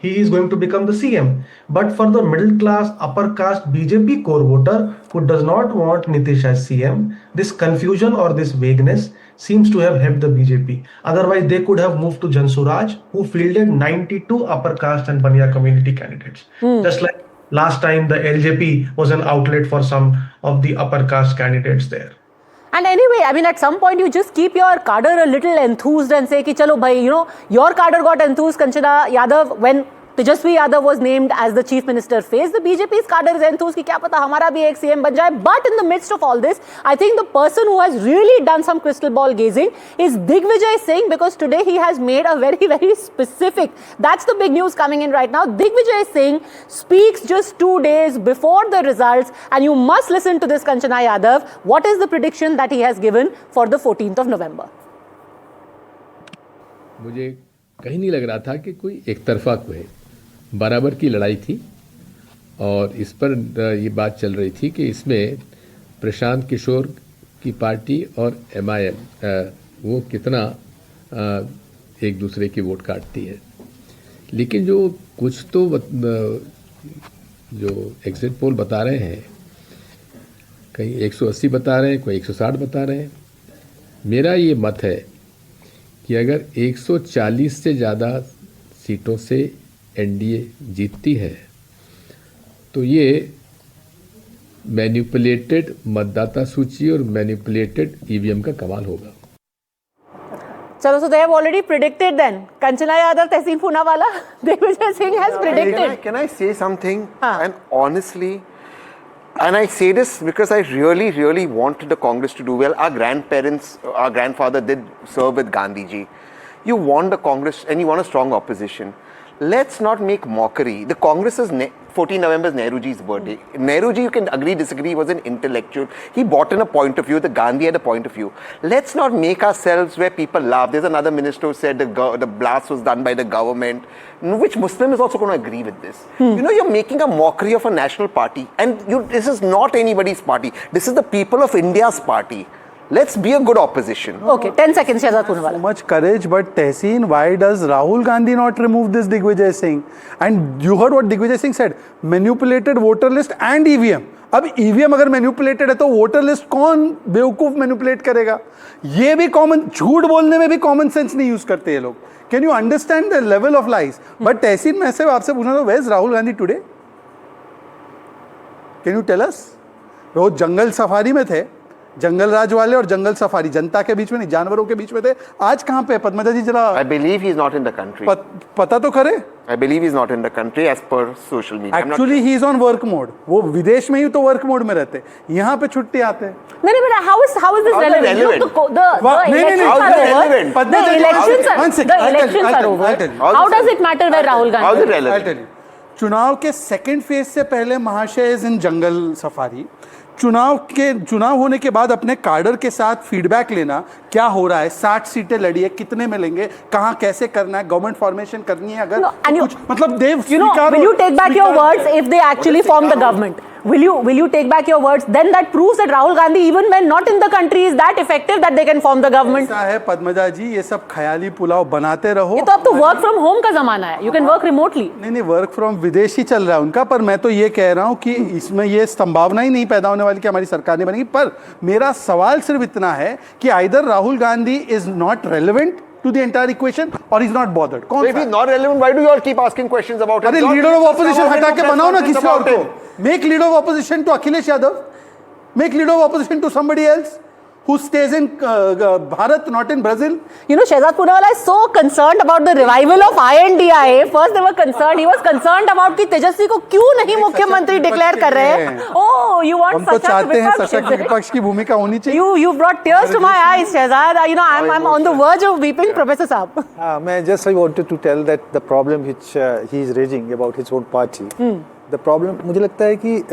he is going to become the CM. But for the middle class, upper caste BJP core voter who does not want Nitish as CM, this confusion or this vagueness seems to have helped the BJP. Otherwise, they could have moved to Jansuraj, who fielded 92 upper caste and Baniya community candidates. Just like last time, the LJP was an outlet for some of the upper caste candidates there. And anyway, I mean, at some point you just keep your cadre a little enthused and say कि चलो भाई, you know, your cadre got enthused, Kanchana Yadav, when Tejaswi Yadav was named as the chief minister face, the BJP's cadre is enthused कि क्या पता हमारा भी एक CM बन जाए. But in the midst of all this, I think the person who has really done some crystal ball gazing is Digvijay Singh, because today he has made a very, very specific, that's the big news coming in right now. Digvijay Singh speaks just 2 days before the results, and you must listen to this, Kanchana Yadav. What is the prediction that he has given for the 14th of November? मुझे कहीं नहीं लग रहा था कि कोई एक तरफा कोई बराबर की लड़ाई थी, और इस पर ये बात चल रही थी कि इसमें प्रशांत किशोर की पार्टी और MIM वो कितना एक दूसरे की वोट काटती है। लेकिन जो कुछ तो जो एग्जिट पोल बता रहे हैं, कहीं 180 बता रहे हैं, कोई 160 बता रहे हैं। मेरा ये मत है कि अगर 140 से ज़्यादा सीटों से एनडीए जीतती है तो ये मैनिपुलेटेड मतदाता सूची और मैनिपुलेटेड ईवीएम का कमाल होगा। चलो, so they have already predicted then. Kanchana Yadav, Tehseen Poonawalla, Digvijay Singh has predicted. Can I say something? And honestly, and I say this because I really, really wanted the Congress to do well. Our grandparents, our grandfather did serve with Gandhiji. You want the Congress and you want a strong opposition. Let's not make mockery. The Congress is 14 November is Nehruji's birthday. Nehruji, you can agree, disagree, was an intellectual. He brought in a point of view. The Gandhi had a point of view. Let's not make ourselves where people laugh. There's another minister who said the blast was done by the government. Which Muslim is also going to agree with this? You know, you're making a mockery of a national party. And this is not anybody's party. This is the people of India's party. Let's be a good opposition. Okay, 10 seconds, Shehzad Poonawalla. So much courage, but Tehseen, why does Rahul Gandhi not remove this Digvijay Singh? And you heard what Digvijay Singh said, manipulated voter list and EVM. अब EVM अगर manipulated है तो voter list कौन बेवकूफ manipulate करेगा? ये भी common, झूठ बोलने में भी कॉमन सेंस नहीं यूज करते ये लोग Can you understand the level of lies? But तहसीन में से आपसे पूछना तो where is Rahul Gandhi today? Can you tell us? वो जंगल सफारी में थे, जंगल राज वाले और जंगल सफारी जनता के बीच में नहीं, जानवरों के बीच में थे. आज कहाँ पे पद्मजा जी जरा I believe he is not in the country. पता तो करे. I believe he is not in the country as per social media. Actually he is on work mode. वो विदेश में ही तो वर्क मोड में रहते, यहाँ पे छुट्टी आते हैं. नहीं, but how is this relevant? Look, the elections are over. How does it matter where Rahul Gandhi? How is it I'll relevant? tell you. चुनाव के सेकंड फेज से पहले महाशय इज इन जंगल सफारी. चुनाव होने के बाद अपने कार्डर के साथ फीडबैक लेना, क्या हो रहा है, 60 सीटें लड़ी है, कितने मिलेंगे, कहाँ कैसे करना है, गवर्नमेंट फॉर्मेशन करनी है, अगर कुछ मतलब देव will you take back your words if they actually form the government? Will you take back your words? Then that proves that Rahul Gandhi, even when not in the country, is that effective that they can form the government. ऐसा है पद्मजा जी, ये सब ख्याली पुलाव बनाते रहो. ये तो अब तो वर्क फ्रॉम होम का जमाना है. You can work remotely. नहीं, वर्क फ्रॉम विदेश ही चल रहा है उनका. पर मैं तो ये कह रहा हूँ कि इसमें ये संभावना ही नहीं पैदा होने वाली कि हमारी सरकार नहीं बनेगी. पर मेरा सवाल सिर्फ इतना है कि either Rahul Gandhi is not relevant to the entire equation or he's not bothered. So if he's not relevant, why do you all keep asking questions about him? अरे लीडर ऑफ ऑपोजिशन हटा के बनाओ ना किसी और को. Make leader of opposition to Akhilesh Yadav. Make leader of opposition to somebody else who stays in Bharat, not in Brazil. You know, Shehzad Poonawala is so concerned about the revival of INDIA. First they were concerned, he was concerned about कि तेजस्वी को क्यों नहीं मुख्यमंत्री declare कर रहे हैं. Oh, you want हम तो चाहते हैं सशक्त विपक्ष की भूमिका होनी चाहिए. You brought tears to my eyes, Shehzad. You know, I'm on the verge of weeping, Professor Saab. I wanted to tell that the problem which he is raising about his own party, the problem मुझे लगता है कि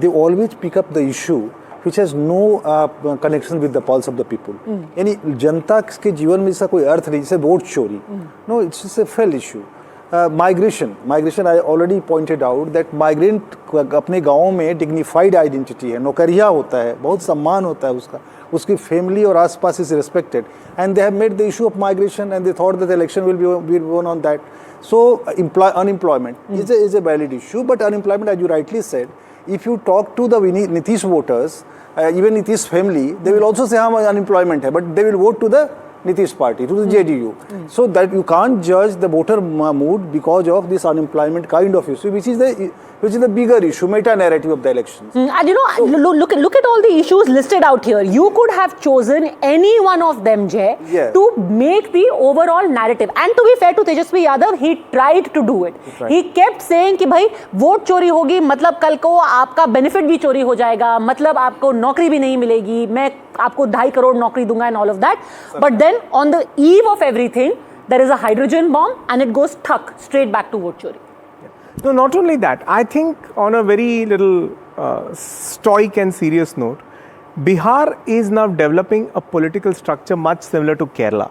they always pick up the issue which has no connection with the pulse of the people. यानी जनता के जीवन में इसका कोई अर्थ नहीं, जैसे वोट चोरी. No, it's a fell issue. Migration I already pointed out that migrant अपने गाँव में dignified identity है, नौकरिया होता है, बहुत सम्मान होता है उसका, उसकी फैमिली और आसपास is respected, and they have made the issue of migration and they thought that the election will be won on that. So unemployment is a valid issue, but unemployment, as you rightly said, if you talk to the Nitish voters, even Nitish family, they will also say unemployment hai, but they will vote to the Nitish party, to the JDU. So that you can't judge the voter mood because of this unemployment kind of issue, which is the bigger issue, meta narrative of the elections. And you know, look at all the issues listed out here. You could have chosen any one of them, Jay, to make the overall narrative. And to be fair to Tejasvi Yadav, he tried to do it. He kept saying कि भाई vote चोरी होगी, मतलब कल को आपका benefit भी चोरी हो जाएगा, मतलब आपको नौकरी भी नहीं मिलेगी, मैं आपको 2.5 करोड़ नौकरी दूंगा and all of that. But then on the eve of everything, there is a hydrogen bomb and it goes straight back to vote chori. No, not only that. I think on a very little stoic and serious note, Bihar is now developing a political structure much similar to Kerala,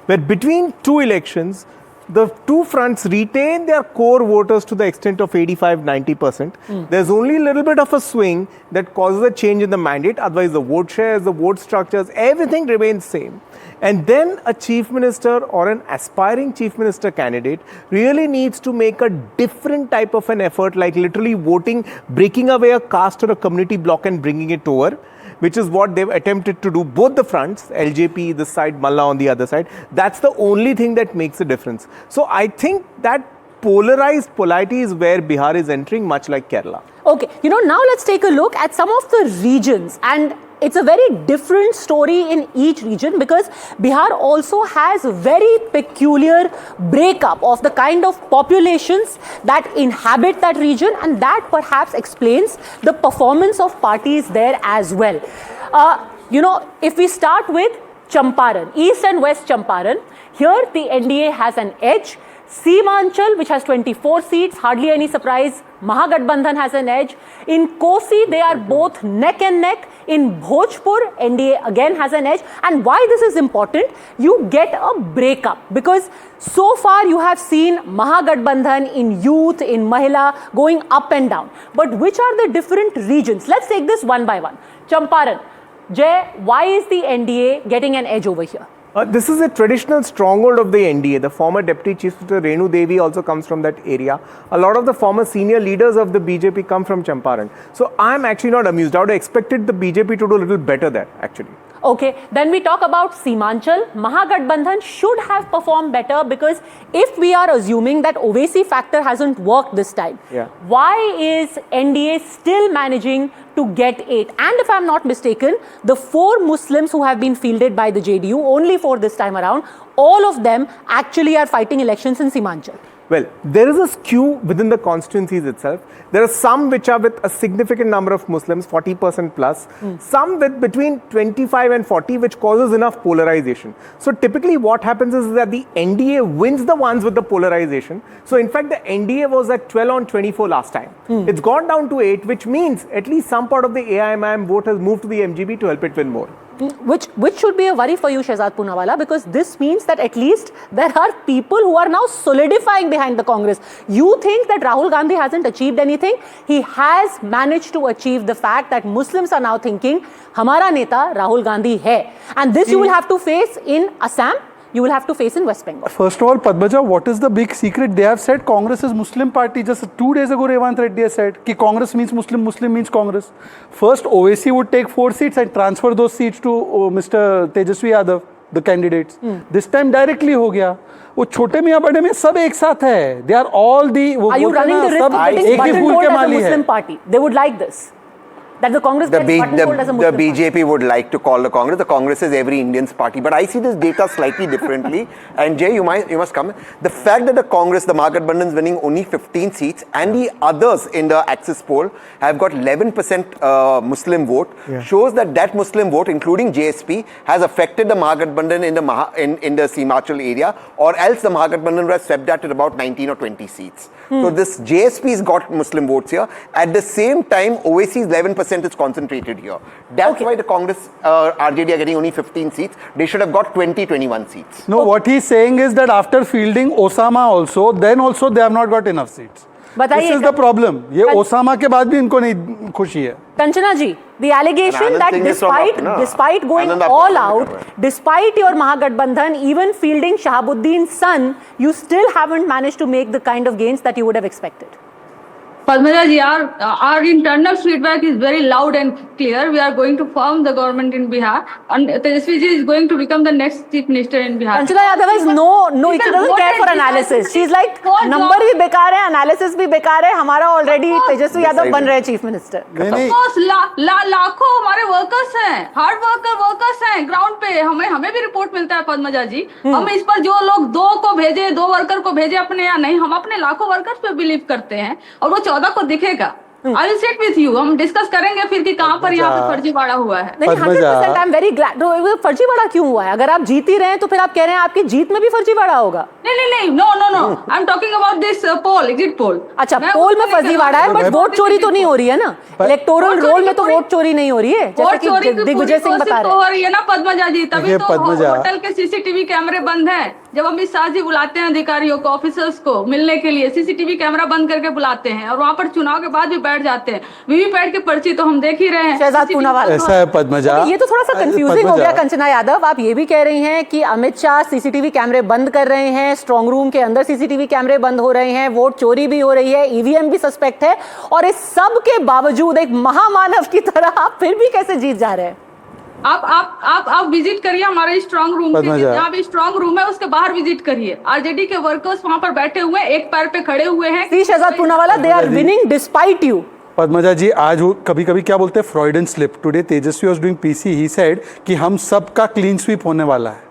where between two elections, the two fronts retain their core voters to the extent of 85-90%. There's only a little bit of a swing that causes a change in the mandate. Otherwise, the vote shares, the vote structures, everything remains same. And then a chief minister or an aspiring chief minister candidate really needs to make a different type of an effort, like literally voting, breaking away a caste or a community block and bringing it over, which is what they've attempted to do, both the fronts, LJP this side, Malla on the other side. That's the only thing that makes a difference. So I think that polarized polity is where Bihar is entering, much like Kerala. Okay, you know, now let's take a look at some of the regions, and it's a very different story in each region because Bihar also has a very peculiar breakup of the kind of populations that inhabit that region, and that perhaps explains the performance of parties there as well. You know, if we start with Champaran, East and West Champaran, here the NDA has an edge. Seemanchal, which has 24 seats, hardly any surprise, Mahagathbandhan has an edge. In Kosi, they are both neck and neck. In Bhojpur, NDA again has an edge. And why this is important, you get a breakup because so far you have seen Mahagathbandhan in youth, in Mahila going up and down. But which are the different regions? Let's take this one by one. Champaran, Jay, why is the NDA getting an edge over here? This is a traditional stronghold of the NDA. The former Deputy Chief Minister Renu Devi also comes from that area. A lot of the former senior leaders of the BJP come from Champaran. So I'm actually not amused. I would have expected the BJP to do a little better there, actually. Okay, then we talk about Seemanchal. Mahagathbandhan should have performed better because if we are assuming that Owaisi factor hasn't worked this time, why is NDA still managing to get 8? And if I'm not mistaken, the 4 Muslims who have been fielded by the JDU, only 4 this time around, all of them actually are fighting elections in Seemanchal. Well, there is a skew within the constituencies itself. There are some which are with a significant number of Muslims, 40% plus, some with between 25 and 40, which causes enough polarization. So typically what happens is that the NDA wins the ones with the polarization. So in fact, the NDA was at 12 on 24 last time. It's gone down to 8, which means at least some part of the AIMIM vote has moved to the MGB to help it win more. Which should be a worry for you, Shehzad Poonawalla, because this means that at least there are people who are now solidifying behind the Congress. You think that Rahul Gandhi hasn't achieved anything? He has managed to achieve the fact that Muslims are now thinking, Hamara neta Rahul Gandhi hai. And this you will have to face in Assam. You will have to face in West Bengal. First of all, Padmaja, what is the big secret? They have said Congress is Muslim party. Just 2 days ago, Revant Reddy has said that Congress means Muslim, Muslim means Congress. First, OAC would take 4 seats and transfer those seats to Mr. Tejaswi Yadav, the candidates. This time directly हो गया. वो छोटे मियाँ बड़े में सब एक साथ है. They are all the. Are you running the risk of getting buttonholed as a Muslim party? They would like this. That the Congress gets buttonholed as a Muslim The BJP would like to call the Congress. The Congress is every Indian's party. But I see this data slightly differently. And Jay, you must come. The fact that the Congress, the Mahagathbandhan is winning only 15 seats and the others in the Axis poll have got 11% Muslim vote shows that that Muslim vote, including JSP, has affected the Mahagathbandhan in the Seemachal area, or else the Mahagathbandhan would have swept that at about 19 or 20 seats. So this JSP's got Muslim votes here. At the same time, OAC's 11% is concentrated here. That's why the Congress, RJD are getting only 15 seats. They should have got 20-21 seats. No, what he's saying is that after fielding Osama also, then also they have not got enough seats. This is the problem. ये Osama के बाद भी इनको नहीं खुशी है. Kanchana ji, the allegation that despite going all out, despite your Mahagathbandhan even fielding Shahabuddin's son, you still haven't managed to make the kind of gains that you would have expected. Padmaja ji, our internal feedback is very loud and clear. We are going to form the government in Bihar, and Tejaswi ji is going to become the next chief minister in Bihar. Kanchana Yadav has she doesn't care for analysis. She's like, number भी बेकार है, analysis भी बेकार है. हमारा already Tejaswi Yadav बन रहे chief minister. लाखों हमारे वर्कर्स हैं, हार्ड वर्कर्स हैं ग्राउंड पे. हमें भी रिपोर्ट मिलता है पद्मजा जी. हम इस पर जो लोग 2 वर्कर को भेजे अपने या नहीं, हम अपने लाखों वर्कर्स पे बिलीव करते हैं और वो 14 को दिखेगा. I will sit with you. हम डिस्कस करेंगे फिर कि कहाँ पर यहाँ पे फर्जीवाड़ा हुआ है. नहीं, 100% I'm very glad. तो फर्जीवाड़ा क्यों हुआ है? अगर आप जीत ही रहे हैं तो फिर आप कह रहे हैं आपकी जीत में भी फर्जीवाड़ा होगा. नहीं, no. I'm talking about this poll, exit poll. अच्छा, पोल में फर्जीवाड़ा है, बट वोट चोरी तो नहीं हो रही है ना. इलेक्टोरल रोल में तो वोट चोरी नहीं हो रही है, जैसे कि दिग्विजय सिंह बता रहे हैं. हो रही है ना पद्मजा जी, तभी तो होटल के सीसीटीवी कैमरे बंद हैं. जब अमित शाह जी बुलाते हैं अधिकारियों को, ऑफिसर्स को मिलने के लिए, सीसीटीवी कैमरा बंद करके बुलाते हैं और वहां पर चुनाव के बाद भी बैठ जाते हैं. वीवीपैट की पर्ची तो हम देख ही रहे हैं. शहजाद पूनावाला, ऐसा है पद्मजा. ये तो थोड़ा सा कंफ्यूजिंग हो गया. कंचना यादव, आप ये भी कह रही हैं कि अमित शाह सीसीटीवी कैमरे बंद कर रहे हैं, स्ट्रांग रूम के अंदर सीसीटीवी कैमरे बंद हो रहे हैं, वोट चोरी भी हो रही है, ईवीएम भी सस्पेक्ट है, और इस सब के बावजूद एक महामानव की तरह आप फिर भी कैसे जीत जा रहे हैं? आप विजिट करिए हमारे स्ट्रांग रूम के, जहाँ भी स्ट्रांग रूम है उसके बाहर विजिट करिए. आरजेडी के वर्कर्स वहां पर बैठे हुए हैं, एक पैर पे खड़े हुए हैं. Shehzad Poonawalla, they are winning despite you. Padmaja ji, आज वो कभी कभी क्या बोलते हैं, Freudian slip. Today Tejashwi was doing PC, he said कि हम सबका क्लीन स्वीप होने वाला है.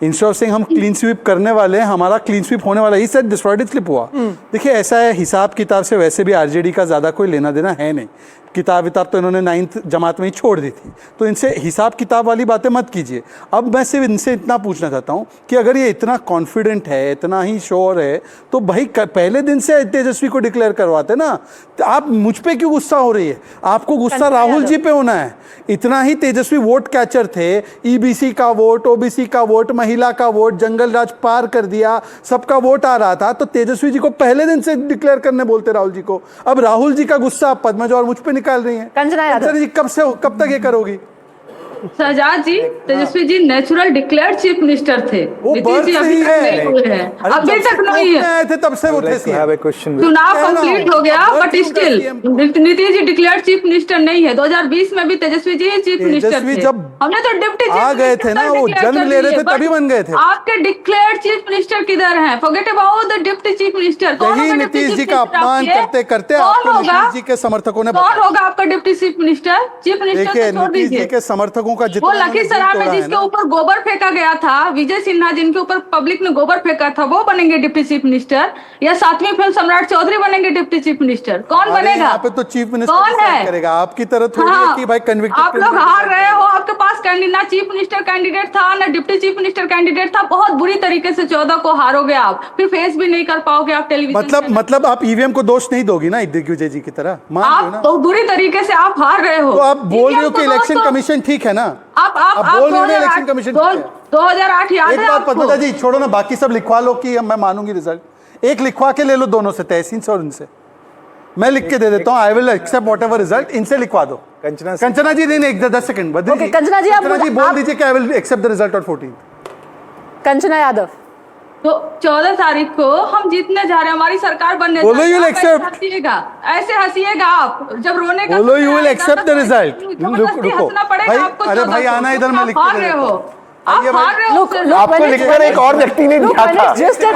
इंस्टेड ऑफ सेइंग हम क्लीन स्वीप करने वाले हैं, हमारा क्लीन स्वीप होने वाला है, he said this Freudian slip हुआ. देखिए, ऐसा है, हिसाब किताब से वैसे भी आरजेडी का ज़्यादा कोई लेना देना है नहीं. किताब विताब तो इन्होंने 9th जमात में ही छोड़ दी थी, तो इनसे हिसाब किताब वाली बातें मत कीजिए. अब मैं सिर्फ इनसे इतना पूछना चाहता हूँ कि अगर ये इतना कॉन्फिडेंट है, इतना ही श्योर है, तो भाई पहले दिन से तेजस्वी को डिक्लेयर करवाते ना. तो आप मुझ पे क्यों गुस्सा हो रही है? आपको गुस्सा राहुल जी पे होना है. इतना ही तेजस्वी वोट कैचर थे, ईबीसी का वोट, ओबीसी का वोट, महिला का वोट, जंगल राज पार कर दिया, सबका वोट आ रहा था, तो तेजस्वी जी को पहले दिन से डिक्लेयर करने बोलते राहुल जी को. अब राहुल जी का गुस्सा पद्मजा और मुझ पे निकाल रही हैं. कंचना यादव जी, कब तक ये करोगी? शहजाद जी, Tejashwi ji natural declared chief minister थे। वो नीतीश बर्थ जी से अभी ही तक है। नहीं हुए हैं, अरे अभी जब तक से नहीं कोर्ट में है। आए थे तब से वो थे I have a question. चुनाव कहना कंप्लीट हो। हो गया, बर्थ बट ही उनका स्टिल CM को। Nitish ji declared chief minister नहीं है। 2020 में भी तेजस्वी जी चीफ मिनिस्टर तेजस्वी थे। जब हमने तो डिप्टी चीफ आ गए थे ना, वो declare जन्म कर ले रहे दिए, थे तभी but बन गए थे। आपके डिक्लेयर्ड चीफ मिनिस्टर किधर हैं? Forget about the deputy chief minister. कौन यही होगा डिप्टी नीतीश चीफ जी का मिनिस्टर अपमान आपके? करते करते कौन आपको होगा? नीतीश जी के समर्थकों ने कौन बताया। होगा आपका deputy chief minister? Chief minister देखिए तो छोड़ नीतीश जी दीजिए। के समर्थकों का वो जितना उन्होंने दिल लखीसराय में तोड़ा है जिसके ना, ऊपर गोबर फेंका गया था, विजय सिन्हा जिनके ऊपर पब्लिक ने गोबर फेंका था, वो बनेंगे डिप्टी चीफ मिनिस्टर? या 7वीं फिल्म सम्राट चौधरी बनेंगे डिप्टी चीफ मिनिस्टर? कौन अरे बनेगा? यहाँ पे तो चीफ मिनिस्टर कौन डिसाइड है? करेगा, आपकी तरह थोड़ी है हाँ, कि भाई कन्विक्टेड आप लोग हार रहे हो। आपके पास ना चीफ मिनिस्टर कैंडिडेट था, ना डिप्टी चीफ मिनिस्टर कैंडिडेट था। बहुत बुरी तरीके से 14 को हारोगे आप, फिर फेस भी नहीं कर पाओगे आप टेलीविजन। मतलब आप ईवीएम को दोष नहीं दोगी ना दिग्विजय जी की तरह, मान लो आप ना। बहुत बुरी तरीके से आप हार रहे हो। तो आप बोल रहे हो EVM कि को इलेक्शन दोस्तों, कमीशन ठीक है ना, आप बोल रहे हो ना इलेक्शन कमीशन ठीक है। 2008 याद एक है बात आपको? पद्मजा जी छोड़ो ना, बाकी सब लिखवा लो कि मैं मानूंगी रिजल्ट। एक लिखवा के ले लो दोनों से, तहसीन से और इनसे। मैं लिख के दे देता हूँ, I will accept whatever result. इनसे लिखवा दो। कंचना जी नहीं 10 सेकंड बदल। Okay, कंचना जी, आप बोल दीजिए कि I will accept the result on 14। Kanchana Yadav, तो 14 तारीख को हम जीतने जा रहे हैं, हमारी सरकार बनने जा बोलो रही है। you will आप ऐसे accept. हंसिएगा, ऐसे हंसिएगा आप जब रोने का बोलो समय you will आएगा accept ना, the तो result. जबरदस्ती रुको हंसना पड़ेगा भाई, आपको। अरे 14 भाई को, आना इधर, क्योंकि मैं आप लिख हार के रहे देता हो। हूँ। आप हार रहे हो। Look, उससे- look, आपको when it's- लिखकर एक और व्यक्ति ने Look, दिया when था। it's just an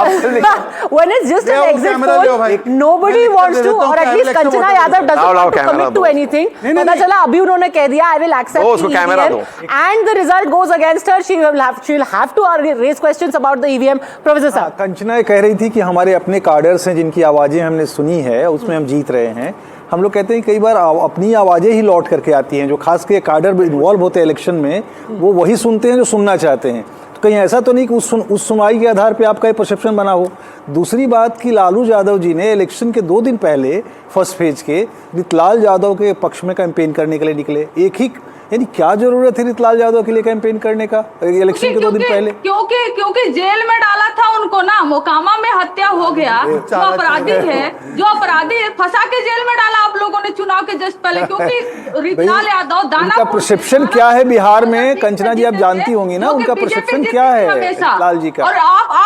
when it's just ले an आओ, exit कैमरा ले आओ भाई। poll, nobody मैं लिख wants कर to, दे देता हूँ or कि at I will least accept Kanchana whatever Yadav result. doesn't लाओ, want to camera commit to दो। anything. नहीं, पता नहीं। चला अभी उन्होंने कह दिया I will accept दो, उसको the कैमरा EVM, दो। and the result goes against her. She'll have to raise questions about the EVM. Professor sir. Kanchana कह रही थी कि हमारे अपने कार्डर्स हैं जिनकी आवाज़ें हमने सुनी है, उसमें हम जीत रहे हैं। हम लोग कहते हैं कई बार अपनी आवाज़ें ही लौट करके आती हैं, जो खास के कार्डर इन्वॉल्व होते हैं इलेक्शन में, वो वही सुनते हैं जो सुनना चाहते हैं। तो कहीं ऐसा तो नहीं कि उस सुनवाई के आधार पे आपका ये परसेप्शन बना हो। दूसरी बात कि लालू यादव जी ने इलेक्शन के 2 दिन पहले फर्स्ट फेज के रितलाल यादव के पक्ष में कैंपेन करने के लिए निकले। एक ही यानी क्या जरूरत है रितलाल यादव के लिए कैंपेन करने का इलेक्शन के 2 दिन पहले? क्योंकि जेल में डाला था उनको ना, मोकामा में हत्या हो गया। जो अपराधी है फंसा के जेल में डाला आप लोगों ने चुनाव के जस्ट पहले, क्योंकि रितलाल यादव उनका परसेप्शन क्या है बिहार में? कंचना जी आप जानती होंगी ना, उनका परसेप्शन क्या है रितलाल जी का? और आप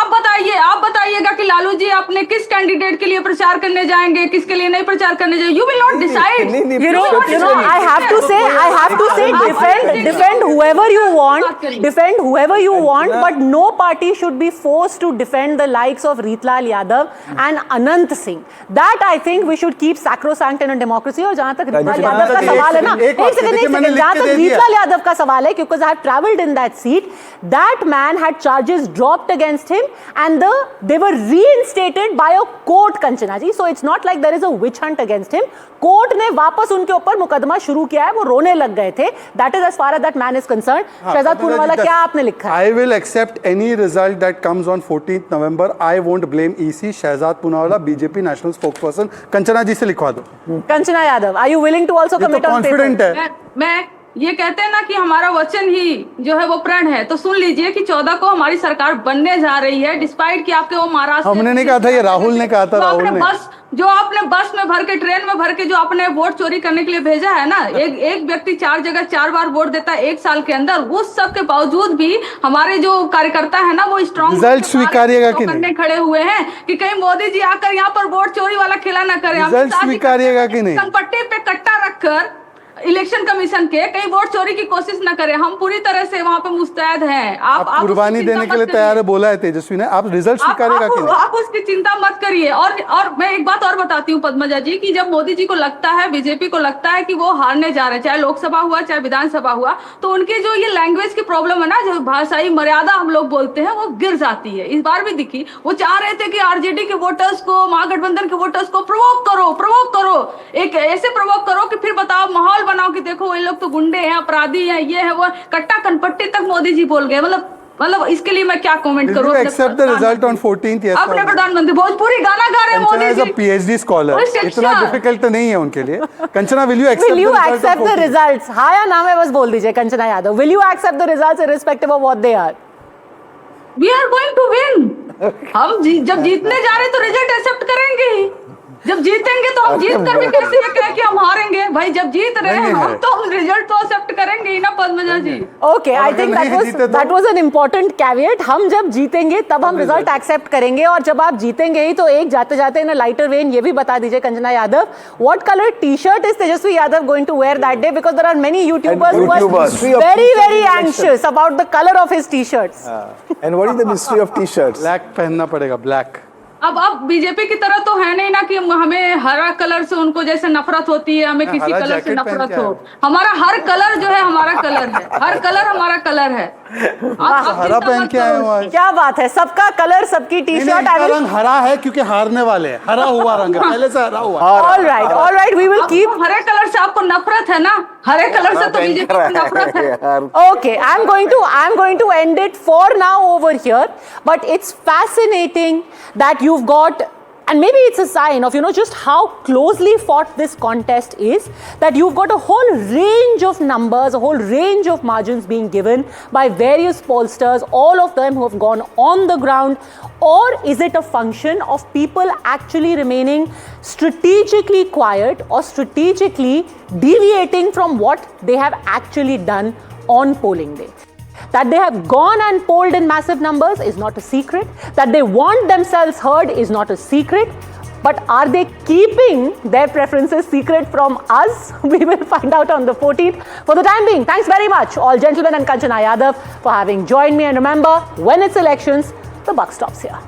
बताइएगा कि लालू जी आपने किस कैंडिडेट के लिए प्रचार करने जाएंगे, किसके लिए नहीं प्रचार करने जाएंगे। You will not decide. You know, I have to say, defend whoever you want, but no party should be forced to defend the likes of Ritlal Yadav and Anant Singh. That I think we should keep sacrosanct in a democracy. और जहाँ तक Ritlal Yadav का सवाल है ना, एक second, जहाँ तक Ritlal Yadav का सवाल है, because I have travelled in that seat, that man had charges dropped against him and they were reinstated by a court, Kanchana ji. So it's not like there is a witch hunt against him. Court ने वापस उनके ऊपर मुकदमा शुरू किया है, वो रोने लग गए थे। That is as far as that man is concerned. Shahzad Poonawalla, क्या आपने लिखा है? I will accept any result that comes on 14th November. I won't blame EC. Shehzad Poonawalla, BJP national spokesperson. Kanchana ji से लिखवा दो। Kanchana Yadav, are you willing to also commit on paper? Confident है। मैं ये कहते हैं ना कि हमारा वचन ही जो है वो प्रण है, तो सुन लीजिए कि 14 को हमारी सरकार बनने जा रही है, डिस्पाइट कि आपके वो महाराष्ट्र। हमने नहीं कहा था, ये राहुल ने कहा था। राहुल ने जो आपने बस में भर के, ट्रेन में भर के जो आपने वोट चोरी करने के लिए भेजा है ना, एक व्यक्ति 4 जगह 4 बार वोट देता है 1 साल के अंदर, उस सब के बावजूद भी हमारे जो कार्यकर्ता है ना, वो स्ट्रॉन्ग रिजल्ट स्वीकारिएगा कि नहीं? करने खड़े हुए हैं कि कहीं मोदी जी आकर यहाँ पर वोट चोरी वाला खेला ना करें। रिजल्ट स्वीकारिएगा कि नहीं? संपत्ति पे कट्टा रखकर इलेक्शन कमीशन के कहीं वोट चोरी की कोशिश न करें। हम पूरी तरह से वहां पे मुस्तैद हैं। आप कुर्बानी देने के लिए तैयार है, बोला है तेजस्वी ने। आप रिजल्ट स्वीकारेगा कि नहीं? आप उसकी चिंता मत करिए। और मैं एक बात और बताती हूँ पद्मजा जी, कि जब मोदी जी को लगता है, बीजेपी को लगता है कि वो हारने जा रहे हैं, चाहे लोकसभा हुआ चाहे विधानसभा हुआ, तो उनकी जो ये लैंग्वेज की प्रॉब्लम है ना, जो भाषाई मर्यादा हम लोग बोलते हैं, वो गिर जाती है। इस बार भी दिखी, वो चाह रहे थे कि आरजेडी के वोटर्स को, महागठबंधन के वोटर्स को प्रोवोक करो, एक ऐसे प्रोवोक करो कि फिर बताओ, माहौल बनाओ कि देखो ये लोग तो गुंडे हैं, अपराधी हैं, ये है वो, कट्टा कनपट्टी तक मोदी जी बोल गए। मतलब इसके लिए मैं क्या कमेंट करूं? Accept the result on 14th? Yes. अपने प्रधानमंत्री भोजपुरी गाना गा रहे हैं मोदी जी। PhD स्कॉलर, इतना डिफिकल्ट तो नहीं है उनके लिए। Kanchana, will you accept the results? हाँ या ना में बस बोल दीजिए। Kanchana Yadav, will you accept the results irrespective of what they are? We are going to win. हम जब जीतने जा रहे हैं तो रिजल्ट एक्सेप्ट करेंगे ही। जब जीतेंगे तो हम जीत कर भी कैसे ये कहें कि हम हारेंगे? भाई जब जीत रहे हैं हम तो हम रिजल्ट तो एक्सेप्ट करेंगे ही ना Padmaja ji. Okay, I think that was an important caveat. हम जब जीतेंगे तब हम रिजल्ट एक्सेप्ट करेंगे, और जब आप जीतेंगे ही तो एक जाते जाते इन अ लाइटर वेन ये भी बता दीजिए Kanchana Yadav, what colour T-shirt is Tejashwi Yadav going to wear that day, because there are many YouTubers who are very anxious about the color of his t-shirts. And what is the mystery of t-shirts? Black पहनना पड़ेगा, black. अब BJP की तरह तो है नहीं ना कि हमें हरा कलर से उनको जैसे नफरत होती है, हमें किसी कलर से नफरत हो। हमारा हर कलर जो है हमारा कलर है, हर कलर हमारा कलर है। हरा पहन के आए हो? क्या बात है, सबका कलर सबकी टी-शर्ट। रंग हरा है क्योंकि हारने वाले हैं, हरा हुआ रंग है, पहले से हरा हुआ। All right, we will keep. हरे कलर से आपको नफरत है ना, हरे कलर से तो बीजेपी को नफरत है। Okay, I'm going to end it for now over here, but it's fascinating that you've got, and maybe it's a sign of, just how closely fought this contest is, that you've got a whole range of numbers, a whole range of margins being given by various pollsters, all of them who have gone on the ground. Or is it a function of people actually remaining strategically quiet or strategically deviating from what they have actually done on polling day? That they have gone and polled in massive numbers is not a secret. That they want themselves heard is not a secret. But are they keeping their preferences secret from us? We will find out on the 14th. For the time being, thanks very much, all gentlemen and Kanchana Yadav, for having joined me. And remember, when it's elections, the buck stops here.